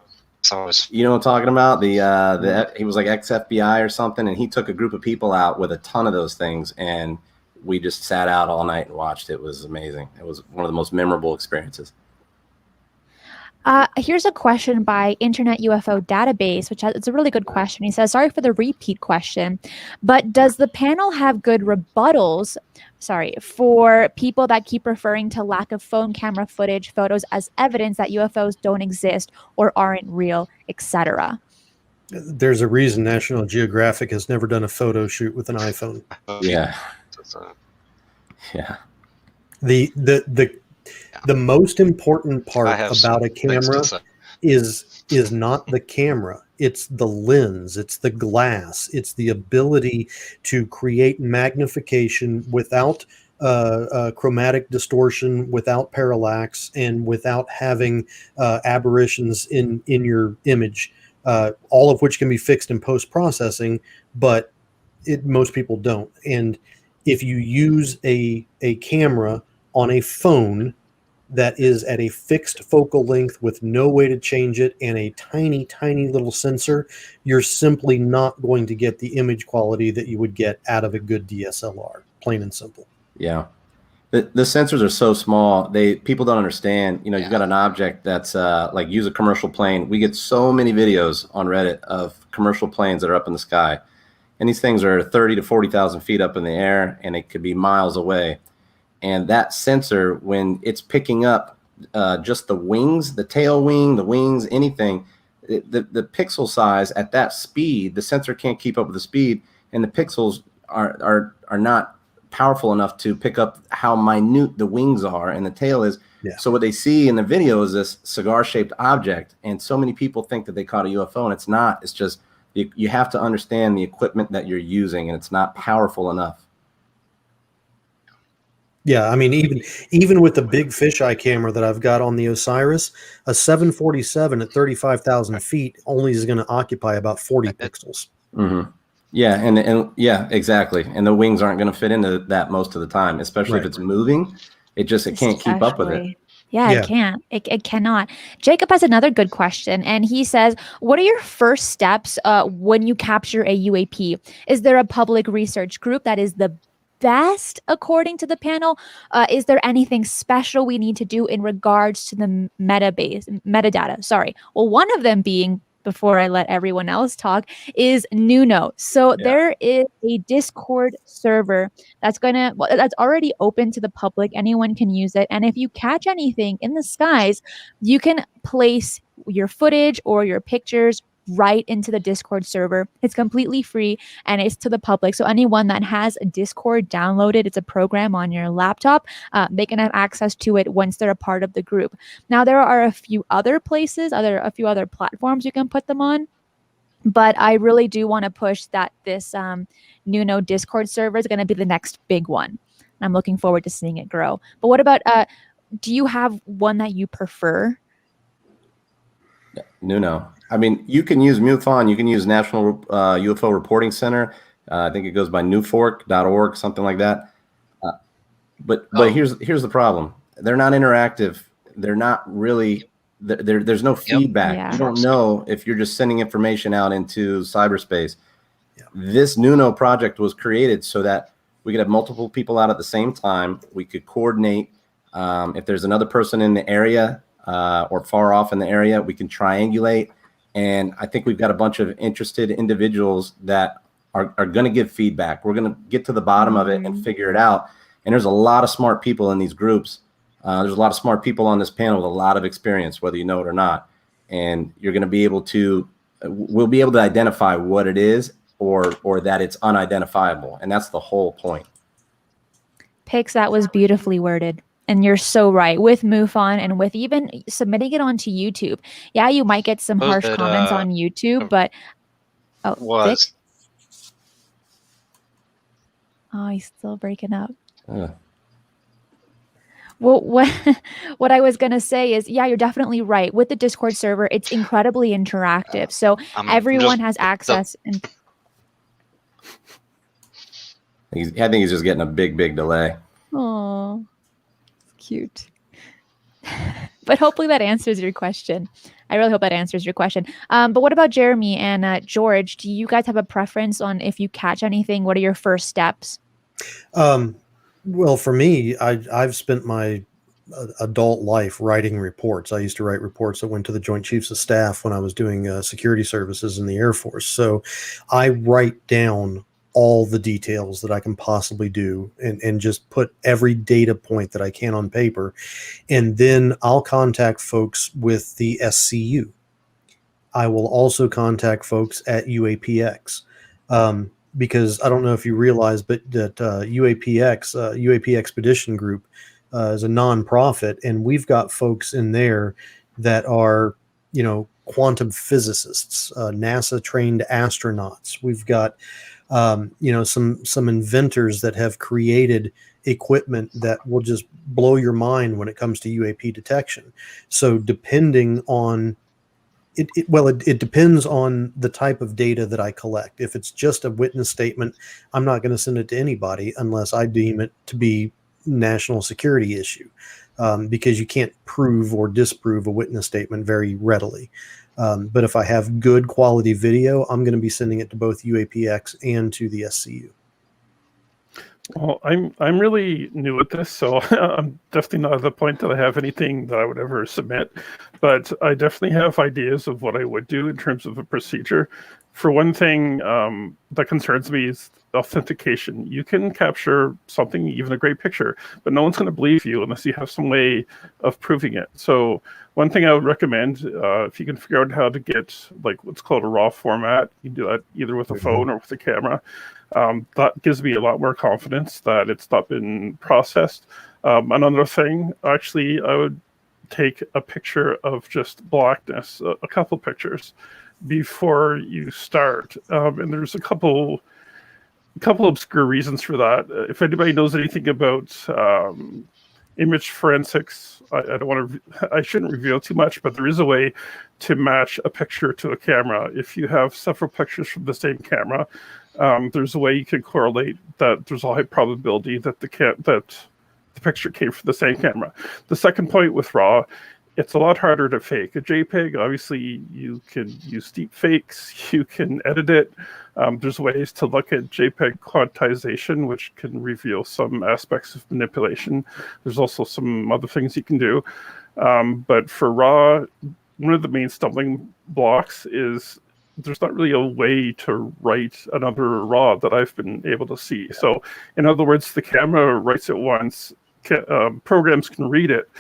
You know what I'm talking about? He was like ex-FBI or something, and he took a group of people out with a ton of those things, and we just sat out all night and watched. It was amazing. It was one of the most memorable experiences. Here's a question by Internet UFO Database, it's a really good question. He says, sorry for the repeat question, but does the panel have good rebuttals, for people that keep referring to lack of phone camera footage, photos as evidence that UFOs don't exist or aren't real, etc.? There's a reason National Geographic has never done a photo shoot with an iPhone. Yeah. The most important part about a camera is not the camera. It's the lens. It's the glass. It's the ability to create magnification without chromatic distortion, without parallax, and without having aberrations in your image, all of which can be fixed in post-processing, but most people don't. And if you use a camera on a phone that is at a fixed focal length with no way to change it and a tiny, tiny little sensor, you're simply not going to get the image quality that you would get out of a good DSLR, plain and simple. Yeah. The sensors are so small. People don't understand, you've got an object that's like use a commercial plane. We get so many videos on Reddit of commercial planes that are up in the sky. And these things are 30 to 40,000 feet up in the air, and it could be miles away. And that sensor, when it's picking up just the wings, the tail wing, the wings, anything, the pixel size at that speed, the sensor can't keep up with the speed, and the pixels are not powerful enough to pick up how minute the wings are and the tail is. Yeah. So what they see in the video is this cigar-shaped object, and so many people think that they caught a UFO, and it's not. It's just you have to understand the equipment that you're using, and it's not powerful enough. Yeah, I mean, even with the big fisheye camera that I've got on the Osiris, a 747 at 35,000 feet only is going to occupy about 40 pixels. Mm-hmm. Yeah, and yeah, exactly. And the wings aren't going to fit into that most of the time, especially if it's moving. It can't keep up with it. Yeah, it can't. It cannot. Jacob has another good question, and he says, what are your first steps when you capture a UAP? Is there a public research group that is the best according to the panel? Is there anything special we need to do in regards to the metadata? Well, one of them being, before I let everyone else talk, is Nuno. So there is a Discord server that's already open to the public. Anyone can use it. And if you catch anything in the skies, you can place your footage or your pictures right into the Discord server. It's completely free and it's to the public. So anyone that has a Discord downloaded, it's a program on your laptop, they can have access to it once they're a part of the group. Now, there are a few other places, a few other platforms you can put them on. But I really do want to push that this Nuno Discord server is going to be the next big one. I'm looking forward to seeing it grow. But what about, do you have one that you prefer? Nuno. I mean, you can use MUFON. You can use National UFO Reporting Center. I think it goes by newfork.org, something like that. But here's the problem. They're not interactive. They're not really. There's no feedback. Yeah. You don't know if you're just sending information out into cyberspace. This Nuno project was created so that we could have multiple people out at the same time. We could coordinate. If there's another person in the area or far off in the area, we can triangulate. And I think we've got a bunch of interested individuals that are going to give feedback. We're going to get to the bottom of it and figure it out. And there's a lot of smart people in these groups. There's a lot of smart people on this panel with a lot of experience, whether you know it or not. And you're going to be able to, we'll be able to identify what it is or that it's unidentifiable. And that's the whole point. Pix, that was beautifully worded. And you're so right. With MUFON and with even submitting it onto YouTube. Yeah, you might get some harsh comments on YouTube, but Vic? Oh, he's still breaking up. Well, what I was going to say is, yeah, you're definitely right. With the Discord server, it's incredibly interactive. So everyone has access. I think he's just getting a big delay. Oh, cute. But hopefully that answers your question. I really hope that answers your question. But what about Jeremy and George? Do you guys have a preference on if you catch anything? What are your first steps? Well, for me, I've spent my adult life writing reports. I used to write reports that went to the Joint Chiefs of Staff when I was doing security services in the Air Force. So I write down all the details that I can possibly do and just put every data point that I can on paper. And then I'll contact folks with the SCU. I will also contact folks at UAPX. Because I don't know if you realize, but that UAP Expedition Group is a nonprofit, and we've got folks in there that are, quantum physicists, NASA trained astronauts. We've got, some inventors that have created equipment that will just blow your mind when it comes to UAP detection. So depending on it depends on the type of data that I collect. If it's just a witness statement, I'm not going to send it to anybody unless I deem it to be national security issue, because you can't prove or disprove a witness statement very readily. But if I have good quality video, I'm going to be sending it to both UAPX and to the SCU. Well, I'm really new at this, so I'm definitely not at the point that I have anything that I would ever submit. But I definitely have ideas of what I would do in terms of a procedure. For one thing, that concerns me is authentication. You can capture something, even a great picture, but no one's going to believe you unless you have some way of proving it. So one thing I would recommend, if you can figure out how to get like what's called a RAW format, you can do that either with a phone or with a camera. That gives me a lot more confidence that it's not been processed. Another thing, actually, I would take a picture of just blackness, a couple pictures, before you start. And there's a couple obscure reasons for that. If anybody knows anything about image forensics, I shouldn't reveal too much, but there is a way to match a picture to a camera. If you have several pictures from the same camera, there's a way you can correlate that there's a high probability that the picture came from the same camera. The second point with RAW, it's a lot harder to fake. A JPEG, obviously, you can use deep fakes, you can edit it. There's ways to look at JPEG quantization, which can reveal some aspects of manipulation. There's also some other things you can do. But for RAW, one of the main stumbling blocks is there's not really a way to write another RAW that I've been able to see. So in other words, the camera writes it once, programs can read it,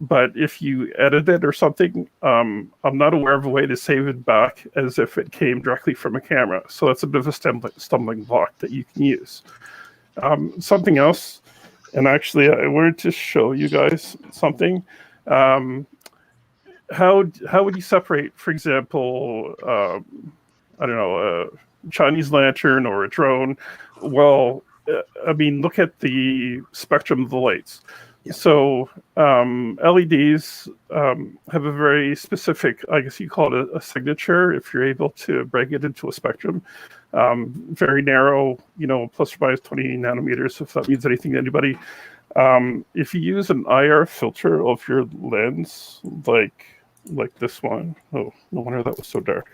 But if you edit it or something, I'm not aware of a way to save it back as if it came directly from a camera. So that's a bit of a stumbling block that you can use. Something else, and actually I wanted to show you guys something. How would you separate, for example, I don't know, a Chinese lantern or a drone? Well, I mean, look at the spectrum of the lights. Yeah. So LEDs have a very specific, I guess you call it a signature, if you're able to break it into a spectrum. Very narrow, plus or minus 20 nanometers, if that means anything to anybody. If you use an IR filter of your lens, like this one, oh, no wonder that was so dark.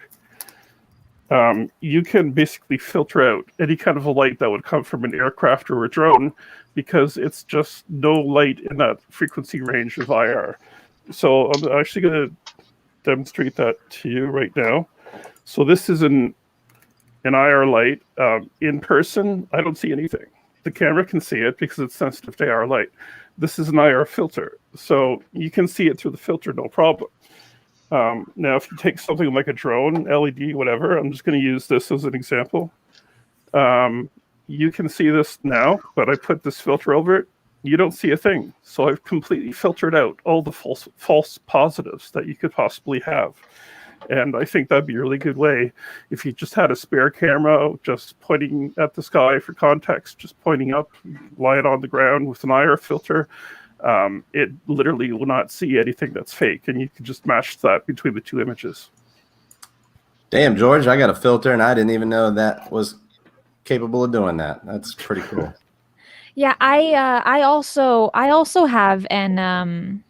You can basically filter out any kind of a light that would come from an aircraft or a drone, because it's just no light in that frequency range of IR. So I'm actually going to demonstrate that to you right now. So this is an IR light. In person, I don't see anything. The camera can see it because it's sensitive to IR light. This is an IR filter, so you can see it through the filter, no problem. Now, if you take something like a drone, LED, whatever, I'm just going to use this as an example. You can see this now, but I put this filter over it. You don't see a thing. So I've completely filtered out all the false positives that you could possibly have. And I think that'd be a really good way if you just had a spare camera just pointing at the sky for context, just pointing up, lie it on the ground with an IR filter. It literally will not see anything that's fake, and you can just match that between the two images. Damn, George, I got a filter, and I didn't even know that was capable of doing that. That's pretty cool. Yeah, I also have an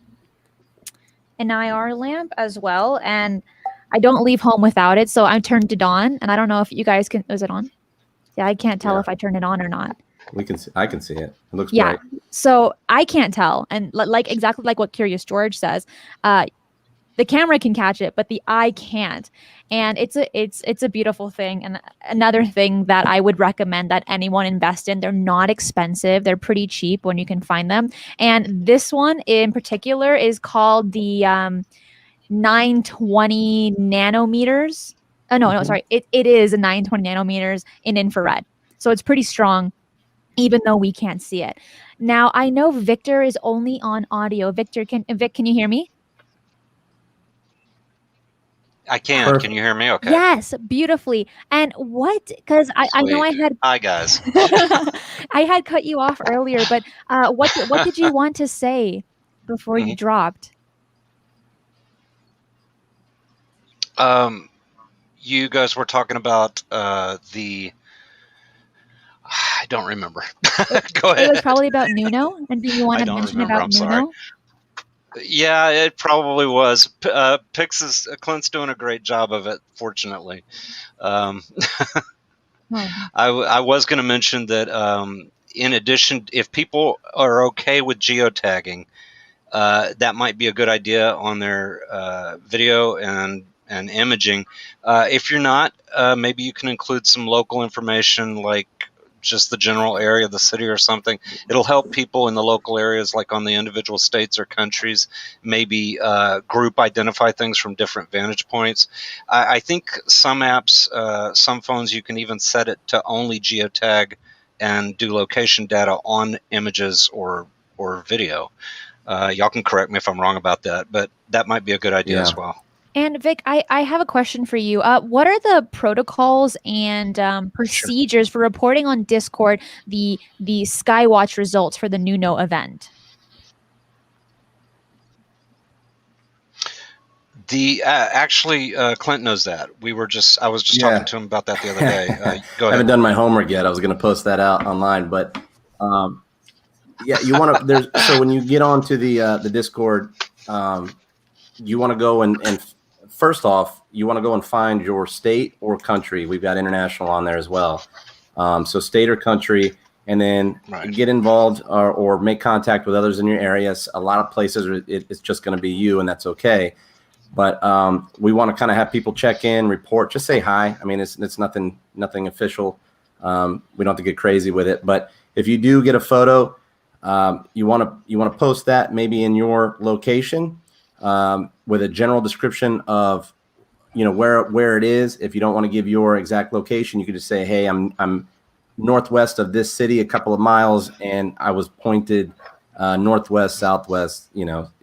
IR lamp as well, and I don't leave home without it, so I turned it on, and I don't know if you guys can. Is it on? Yeah, I can't tell if I turn it on or not. We can see. I can see it. It looks bright. Yeah. So I can't tell, and exactly like what Curious George says, the camera can catch it, but the eye can't. And it's a beautiful thing. And another thing that I would recommend that anyone invest in. They're not expensive. They're pretty cheap when you can find them. And this one in particular is called the 920 nanometers. Oh no, sorry. It is a 920 nanometers in infrared. So it's pretty strong, even though we can't see it. Now, I know Victor is only on audio. Vic, can you hear me? I can. Perfect. Can you hear me? Okay. Yes, beautifully. And because I know I had... Hi, guys. I had cut you off earlier, but what did you want to say before you dropped? You guys were talking about the... I don't remember. Go ahead. It was probably about Nuno, and do you want to mention about Nuno? Sorry. Yeah, it probably was. Clint's doing a great job of it, fortunately. I was going to mention that in addition, if people are okay with geotagging, that might be a good idea on their video and imaging. If you're not, maybe you can include some local information like just the general area of the city or something. It'll help people in the local areas, like on the individual states or countries, maybe group identify things from different vantage points. I think some apps, some phones, you can even set it to only geotag and do location data on images or video. Y'all can correct me if I'm wrong about that, but that might be a good idea as well. And Vic, I have a question for you. What are the protocols and procedures for reporting on Discord the Skywatch results for the Nuno event? Actually, Clint knows that. I was just talking to him about that the other day. Go ahead. I haven't done my homework yet. I was going to post that out online, but yeah, you want to. So when you get onto the Discord, you want to go and first off, you want to go and find your state or country. We've got international on there as well. So state or country, and then get involved or make contact with others in your areas. A lot of places it's just going to be you, and that's okay. But we want to kind of have people check in, report, just say hi. I mean, it's nothing official. We don't have to get crazy with it. But if you do get a photo, You want to post that maybe in your location with a general description of where it is. If you don't want to give your exact location, you could just say, hey, I'm northwest of this city a couple of miles, and I was pointed northwest, southwest,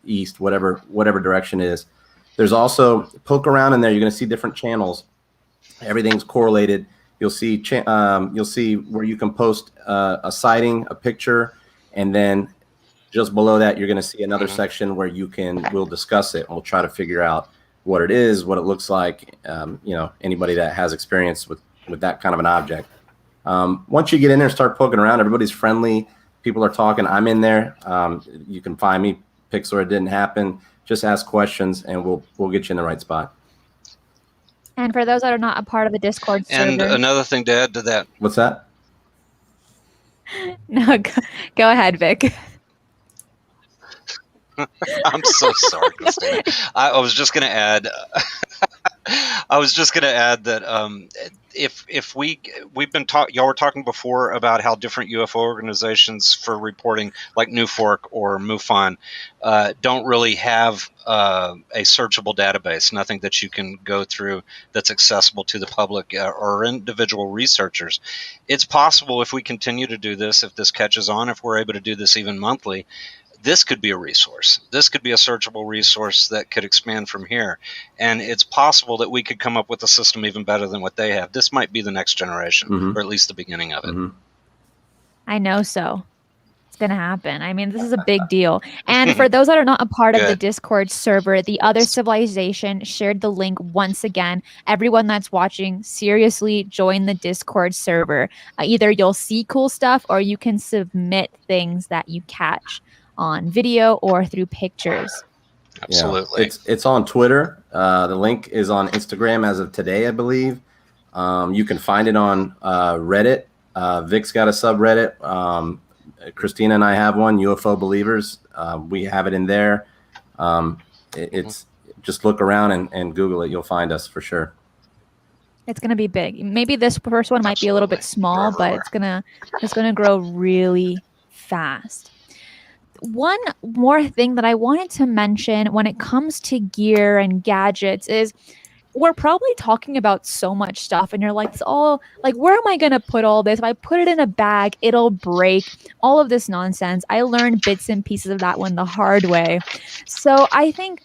east, whatever direction it is. There's also, poke around in there, you're going to see different channels. Everything's correlated. You'll see where you can post a sighting, a picture, and then just below that, you're going to see another section where we'll discuss it, and we'll try to figure out what it is, what it looks like. Anybody that has experience with that kind of an object. Once you get in there and start poking around, everybody's friendly. People are talking. I'm in there. You can find me. Pixel, it didn't happen. Just ask questions, and we'll get you in the right spot. And for those that are not a part of the Discord server, And another thing to add to that. What's that? No, go ahead, Vic. I'm so sorry, Cristina. I was just going to add. That if we've been y'all were talking before about how different UFO organizations for reporting, like NUFORC or MUFON, don't really have a searchable database, nothing that you can go through that's accessible to the public or individual researchers. It's possible if we continue to do this, if this catches on, if we're able to do this even monthly, this could be a resource. This could be a searchable resource that could expand from here. And it's possible that we could come up with a system even better than what they have. This might be the next generation, or at least the beginning of it. I know so. It's going to happen. I mean, this is a big deal. And for those that are not a part of the Discord server, the other civilization shared the link once again. Everyone that's watching, seriously join the Discord server. Either you'll see cool stuff or you can submit things that you catch on video or through pictures. Absolutely. Yeah. It's on Twitter. The link is on Instagram as of today, I believe. You can find it on Reddit. Vic's got a subreddit. Cristina and I have one, UFO Believers. We have it in there. It's just look around and Google it. You'll find us for sure. It's going to be big. Maybe this first one might be a little bit small, but it's gonna grow really fast. One more thing that I wanted to mention when it comes to gear and gadgets is we're probably talking about so much stuff and you're like, it's all like, where am I going to put all this? If I put it in a bag, it'll break. All of this nonsense. I learned bits and pieces of that one the hard way. So I think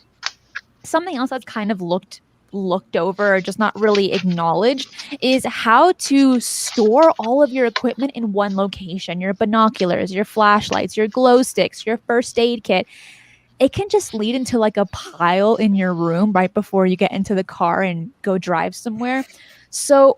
something else that's kind of looked over or just not really acknowledged is how to store all of your equipment in one location. Your binoculars, your flashlights, your glow sticks, your first aid kit. It can just lead into like a pile in your room right before you get into the car and go drive somewhere. So,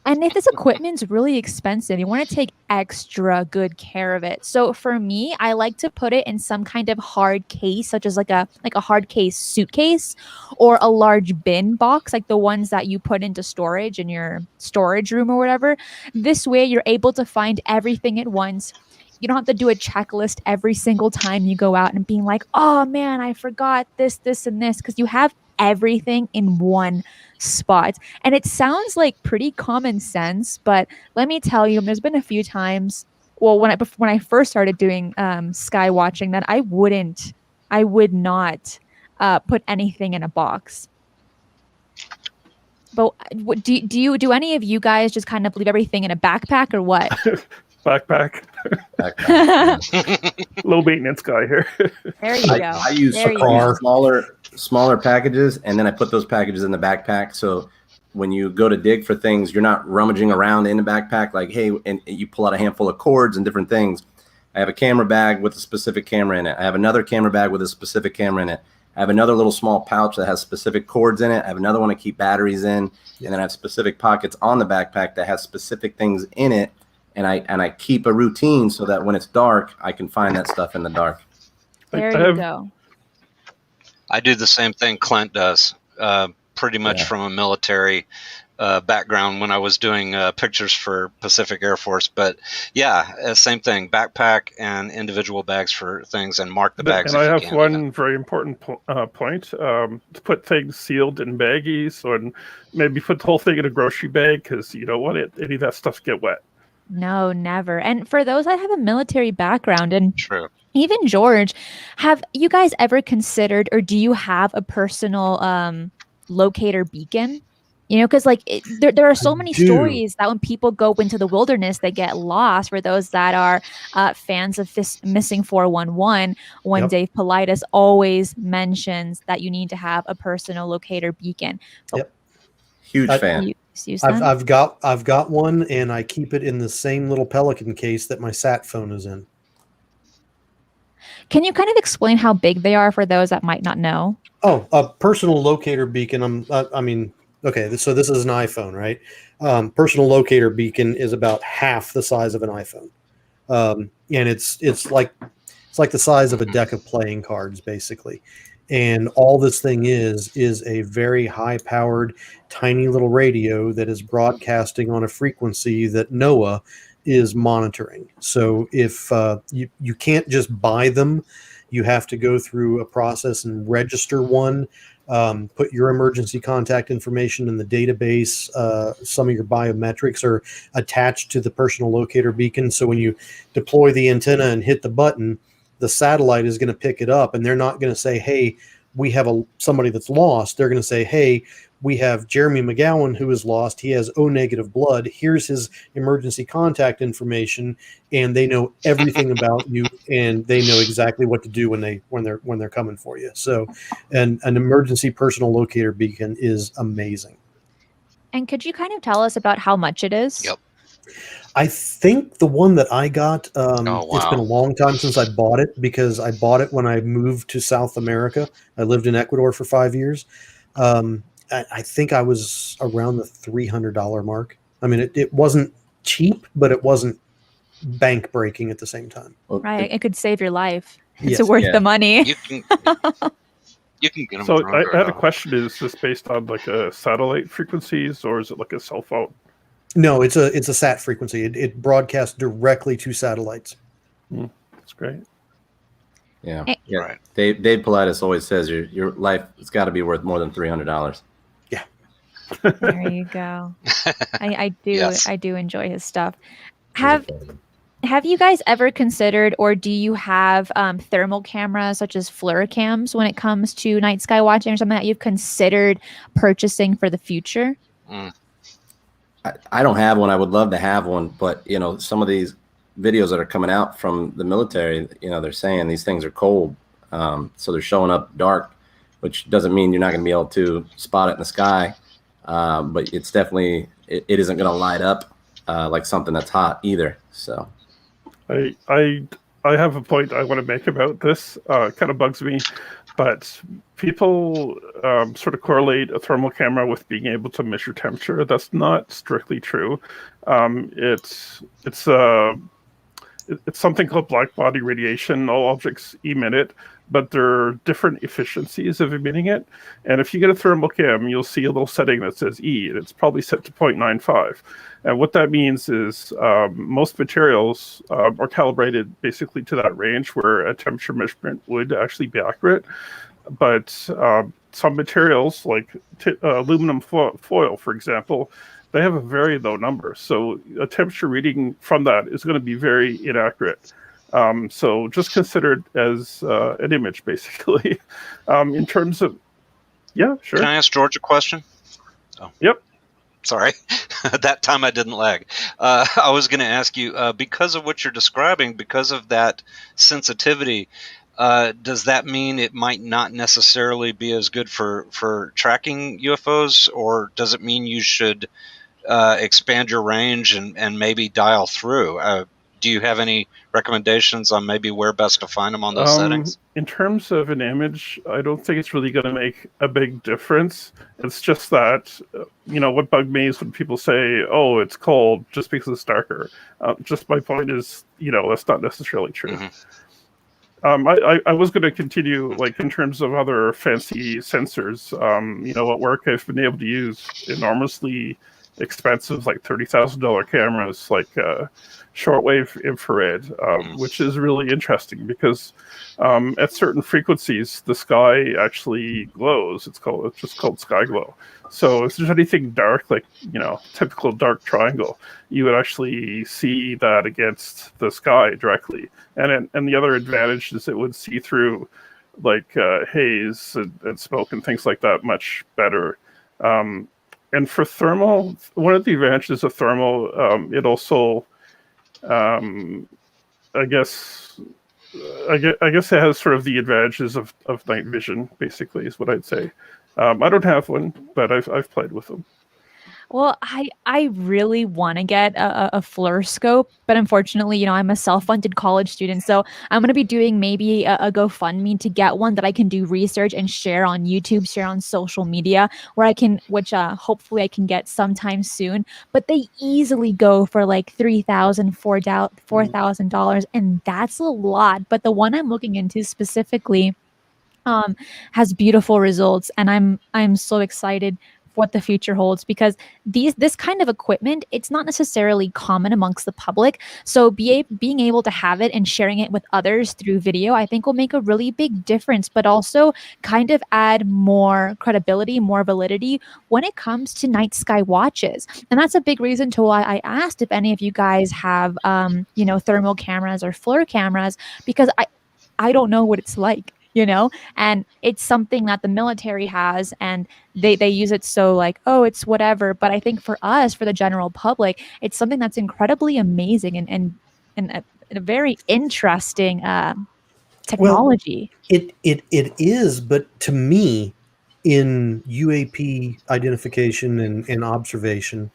and if this equipment's really expensive, you want to take extra good care of it. So for me, I like to put it in some kind of hard case, such as like a hard case suitcase or a large bin box, like the ones that you put into storage in your storage room or whatever. This way you're able to find everything at once. You don't have to do a checklist every single time you go out and being like, oh man, I forgot this, and this, because you have everything in one spot. And it sounds like pretty common sense, but let me tell you, there's been a few times, well, when I first started doing sky watching, that I would not put anything in a box. But do any of you guys just kind of leave everything in a backpack or what? Backpack. Low maintenance guy here. There you go. I use smaller packages, and then I put those packages in the backpack. So when you go to dig for things, you're not rummaging around in the backpack like, hey, and you pull out a handful of cords and different things. I have a camera bag with a specific camera in it. I have another camera bag with a specific camera in it. I have another little small pouch that has specific cords in it. I have another one to keep batteries in, and then I have specific pockets on the backpack that has specific things in it. And I keep a routine so that when it's dark, I can find that stuff in the dark. There you go. I do the same thing Clint does, pretty much from a military background when I was doing pictures for Pacific Air Force. But yeah, same thing, backpack and individual bags for things, and mark the bags. And I have one very important point, to put things sealed in baggies, and maybe put the whole thing in a grocery bag, because you don't want any of that stuff to get wet. No, never. And for those that have a military background, and True. even George, have you guys ever considered, or do you have a personal locator beacon? You know, because there are so many do. stories that when people go into the wilderness, they get lost. For those that are fans of Missing 411, when Yep. Dave Paulides always mentions that you need to have a personal locator beacon. So Yep. Huge I- fan. you use them? I've got one, and I keep it in the same little Pelican case that my sat phone is in. Can you kind of explain how big they are for those that might not know? Oh, a personal locator beacon. I mean, okay, so this is an iPhone, right? Personal locator beacon is about half the size of an iPhone, and it's like the size of a deck of playing cards, basically. And all this thing is a very high-powered, tiny little radio that is broadcasting on a frequency that NOAA is monitoring. So if you can't just buy them, you have to go through a process and register one. Put your emergency contact information in the database. Some of your biometrics are attached to the personal locator beacon. So when you deploy the antenna and hit the button, the satellite is going to pick it up, and they're not going to say, "Hey, we have somebody that's lost." They're going to say, "Hey, we have Jeremy McGowan who is lost. He has O negative blood. Here's his emergency contact information," and they know everything about you, and they know exactly what to do when they're coming for you. So, an emergency personal locator beacon is amazing. And could you kind of tell us about how much it is? Yep. I think the one that I got, Oh, it's been a wow. long time since I bought it, because I bought it when I moved to South America. I lived in Ecuador for 5 years. I think I was around the $300 mark. I mean, it wasn't cheap, but it wasn't bank breaking at the same time. Well, Right. It could save your life. Yes. It's worth Yeah. the money. You can get them. So for I had a $100. question: is this based on like a satellite frequencies, or is it like a cell phone? No, it's a sat frequency. It broadcasts directly to satellites. That's great. Yeah. Eh. Yeah. Right. Dave Paulides always says your life has got to be worth more than $300. There you go. I do Yes. I do enjoy his stuff. Have you guys ever considered, or do you have thermal cameras such as Fluorocams when it comes to night sky watching, or something that you've considered purchasing for the future? I don't have one. I would love to have one, but some of these videos that are coming out from the military, they're saying these things are cold, so they're showing up dark, which doesn't mean you're not going to be able to spot it in the sky, but it's definitely it isn't going to light up like something that's hot either. So I have a point I want to make about this. It kind of bugs me, but people sort of correlate a thermal camera with being able to measure temperature. That's not strictly true. It's something called black body radiation. All objects emit it, but there are different efficiencies of emitting it. And if you get a thermal cam, you'll see a little setting that says E, and it's probably set to 0.95. And what that means is most materials are calibrated basically to that range where a temperature measurement would actually be accurate. But some materials, like aluminum foil, for example, they have a very low number. So a temperature reading from that is going to be very inaccurate. So just consider it as an image, basically. In terms of, yeah, sure. Can I ask George a question? Oh. Yep. Sorry, that time I didn't lag. I was going to ask you, because of what you're describing, because of that sensitivity, does that mean it might not necessarily be as good for tracking UFOs, or does it mean you should expand your range and maybe dial through? Do you have any recommendations on maybe where best to find them on those settings? In terms of an image, I don't think it's really going to make a big difference. It's just that, what bugged me is when people say, "Oh, it's cold," just because it's darker. Just my point is, that's not necessarily true. Mm-hmm. I was going to continue, like, in terms of other fancy sensors. At work, I've been able to use enormously expensive, like $30,000 cameras, like shortwave infrared, which is really interesting because at certain frequencies the sky actually glows. It's just called sky glow. So if there's anything dark, like typical dark triangle, you would actually see that against the sky directly. And the other advantage is it would see through like haze and smoke and things like that much better. And for thermal, one of the advantages of thermal, it also, I guess it has sort of the advantages of night vision, basically, is what I'd say. I don't have one, but I've played with them. Well, I really want to get a FLIR scope, but unfortunately, I'm a self-funded college student, so I'm going to be doing maybe a GoFundMe to get one that I can do research and share on YouTube, share on social media, which hopefully I can get sometime soon. But they easily go for like $3,000, $4,000, and that's a lot. But the one I'm looking into specifically has beautiful results, and I'm so excited for what the future holds, because this kind of equipment, it's not necessarily common amongst the public. So being able to have it and sharing it with others through video, I think will make a really big difference, but also kind of add more credibility, more validity when it comes to night sky watches. And that's a big reason to why I asked if any of you guys have thermal cameras or FLIR cameras, because I don't know what it's like. And it's something that the military has, and they use it, so like, oh, it's whatever. But I think for us, for the general public, it's something that's incredibly amazing and a very interesting technology. Well, it is, but to me, in UAP identification and observation,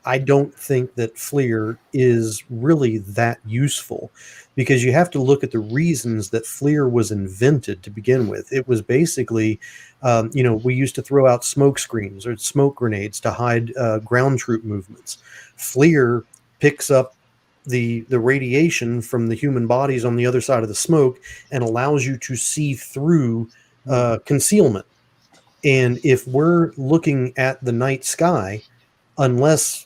I don't think that FLIR is really that useful, because you have to look at the reasons that FLIR was invented to begin with. It was basically, we used to throw out smoke screens or smoke grenades to hide ground troop movements. FLIR picks up the radiation from the human bodies on the other side of the smoke and allows you to see through concealment. And if we're looking at the night sky, unless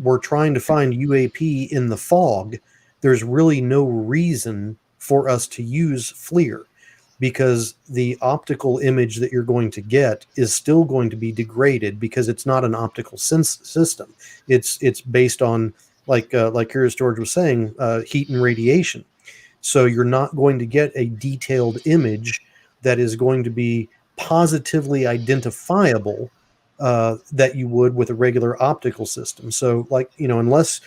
we're trying to find UAP in the fog, there's really no reason for us to use FLIR, because the optical image that you're going to get is still going to be degraded, because it's not an optical system. It's based on, like Curious George was saying, heat and radiation. So you're not going to get a detailed image that is going to be positively identifiable that you would with a regular optical system. So, unless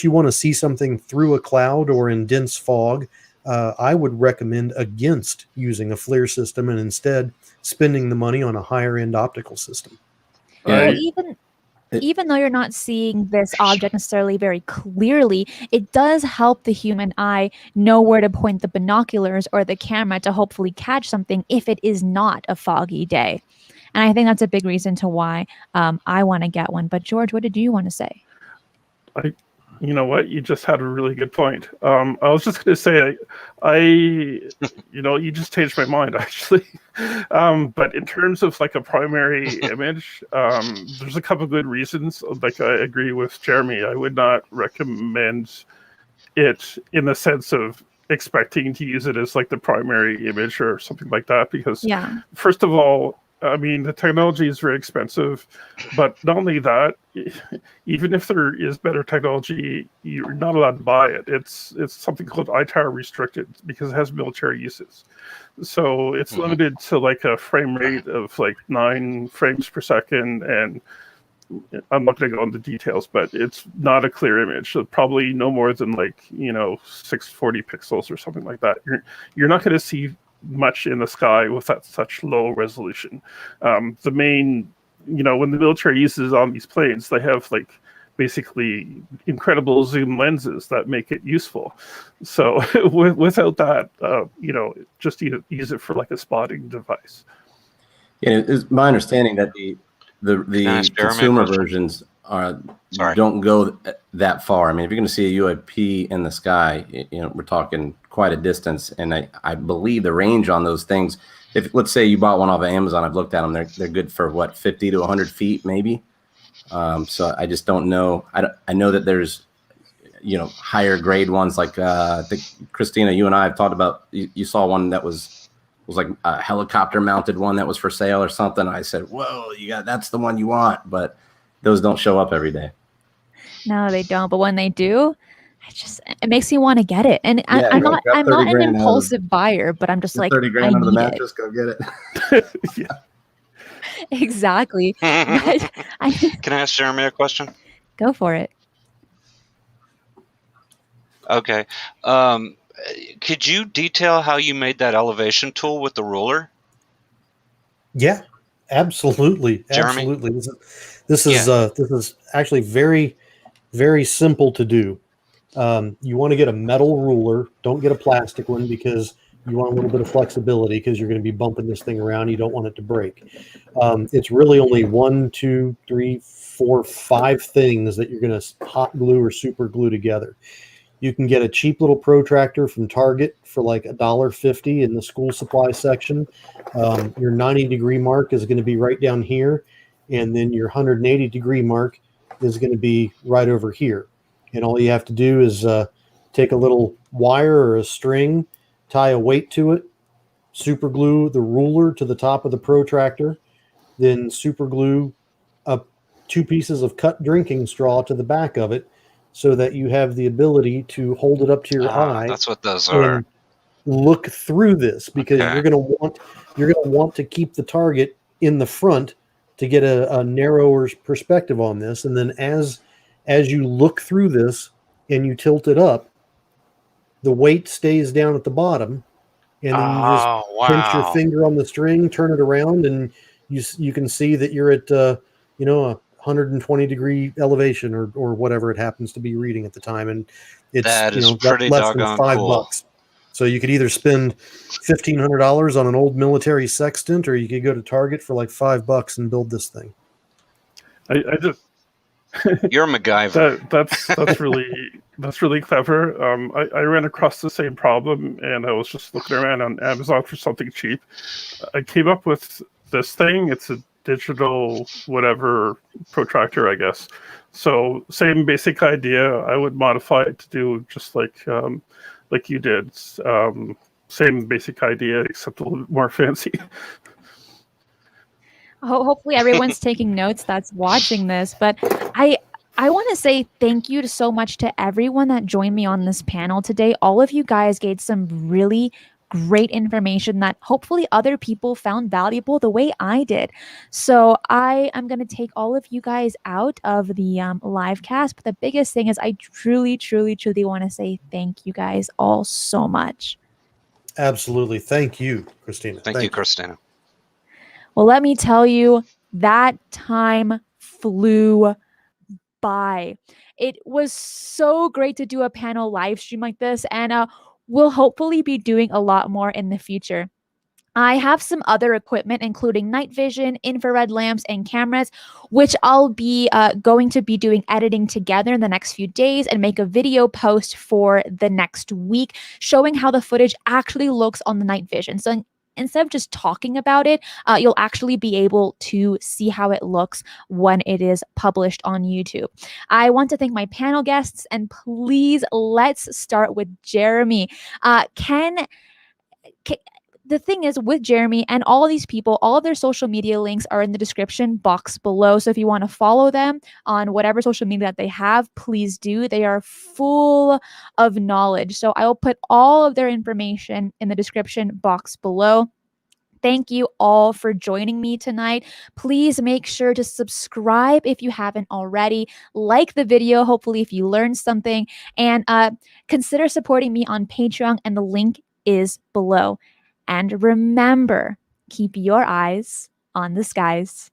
you want to see something through a cloud or in dense fog, I would recommend against using a FLIR system and instead spending the money on a higher end optical system. Well, even though you're not seeing this object necessarily very clearly, it does help the human eye know where to point the binoculars or the camera to hopefully catch something if it is not a foggy day. And I think that's a big reason to why I want to get one. But George, what did you want to say? You know what? You just had a really good point. I was just going to say, you just changed my mind, actually. But in terms of like a primary image, there's a couple of good reasons. Like, I agree with Jeremy. I would not recommend it in the sense of expecting to use it as like the primary image or something like that, because first of all, I mean, the technology is very expensive, but not only that, even if there is better technology, you're not allowed to buy it. It's something called ITAR restricted because it has military uses. So it's limited to like a frame rate of like 9 frames per second, and I'm not going to go into details, but it's not a clear image. So probably no more than like 640 pixels or something like that. You're not going to see much in the sky with that such low resolution. The main, when the military uses on these planes, they have like basically incredible zoom lenses that make it useful. So without that, just use it for like a spotting device. Yeah, it's my understanding that the consumer versions don't go that far. I mean, if you're going to see a UAP in the sky, we're talking quite a distance, and I believe the range on those things, if let's say you bought one off of Amazon, I've looked at them, they're good for what, 50 to 100 feet maybe. So I just don't know. I know that there's, higher grade ones like I think Cristina, you and I have talked about. You saw one that was like a helicopter mounted one that was for sale or something. I said, "Whoa, that's the one you want," but those don't show up every day. No, they don't. But when they do, it makes me want to get it. And Yeah, I'm not grab 30 an grand out of- impulsive buyer, but I'm just like, 30 I grand under the need it. mattress, go get it. Yeah. Exactly. But Can I ask Jeremy a question? go for it. Okay. Could you detail how you made that elevation tool with the ruler? Yeah, absolutely, Jeremy? absolutely. This is actually very, very simple to do. You want to get a metal ruler. Don't get a plastic one because you want a little bit of flexibility because you're going to be bumping this thing around. You don't want it to break. It's really only 1, 2, 3, 4, 5 things that you're going to hot glue or super glue together. You can get a cheap little protractor from Target for like $1.50 in the school supply section. Your 90-degree mark is going to be right down here, and then your 180-degree mark is going to be right over here. And all you have to do is take a little wire or a string, tie a weight to it, super glue the ruler to the top of the protractor, then super glue up 2 pieces of cut drinking straw to the back of it so that you have the ability to hold it up to your eye. That's what those are. And look through this because Okay. you're going to want to keep the target in the front to get a narrower perspective on this. And then as you look through this and you tilt it up, the weight stays down at the bottom, and then you just pinch your finger on the string, turn it around, and you can see that you're at a 120-degree elevation or whatever it happens to be reading at the time, and it's That is pretty less than doggone $5. cool. So you could either spend $1,500 on an old military sextant, or you could go to Target for like $5 and build this thing. I just You're a MacGyver. that's really clever. I ran across the same problem, and I was just looking around on Amazon for something cheap. I came up with this thing. It's a digital whatever protractor, I guess. So same basic idea. I would modify it to do just like you did. Same basic idea, except a little bit more fancy. Hopefully everyone's taking notes that's watching this. But I want to say thank you so much to everyone that joined me on this panel today. All of you guys gave some really great information that hopefully other people found valuable the way I did. So I am going to take all of you guys out of the live cast. But the biggest thing is I truly, truly, truly want to say thank you guys all so much. Absolutely. Thank you, Cristina. Thank you, Cristina. Well, let me tell you, that time flew by. It was so great to do a panel live stream like this, and we'll hopefully be doing a lot more in the future. I have some other equipment, including night vision, infrared lamps, and cameras, which I'll be going to be doing editing together in the next few days and make a video post for the next week showing how the footage actually looks on the night vision. So instead of just talking about it, you'll actually be able to see how it looks when it is published on YouTube. I want to thank my panel guests, and please let's start with Jeremy. The thing is with Jeremy and all of these people, all of their social media links are in the description box below. So if you want to follow them on whatever social media that they have, please do. They are full of knowledge. So I will put all of their information in the description box below. Thank you all for joining me tonight. Please make sure to subscribe if you haven't already. Like the video, hopefully if you learned something. And consider supporting me on Patreon, and the link is below. And remember, keep your eyes on the skies.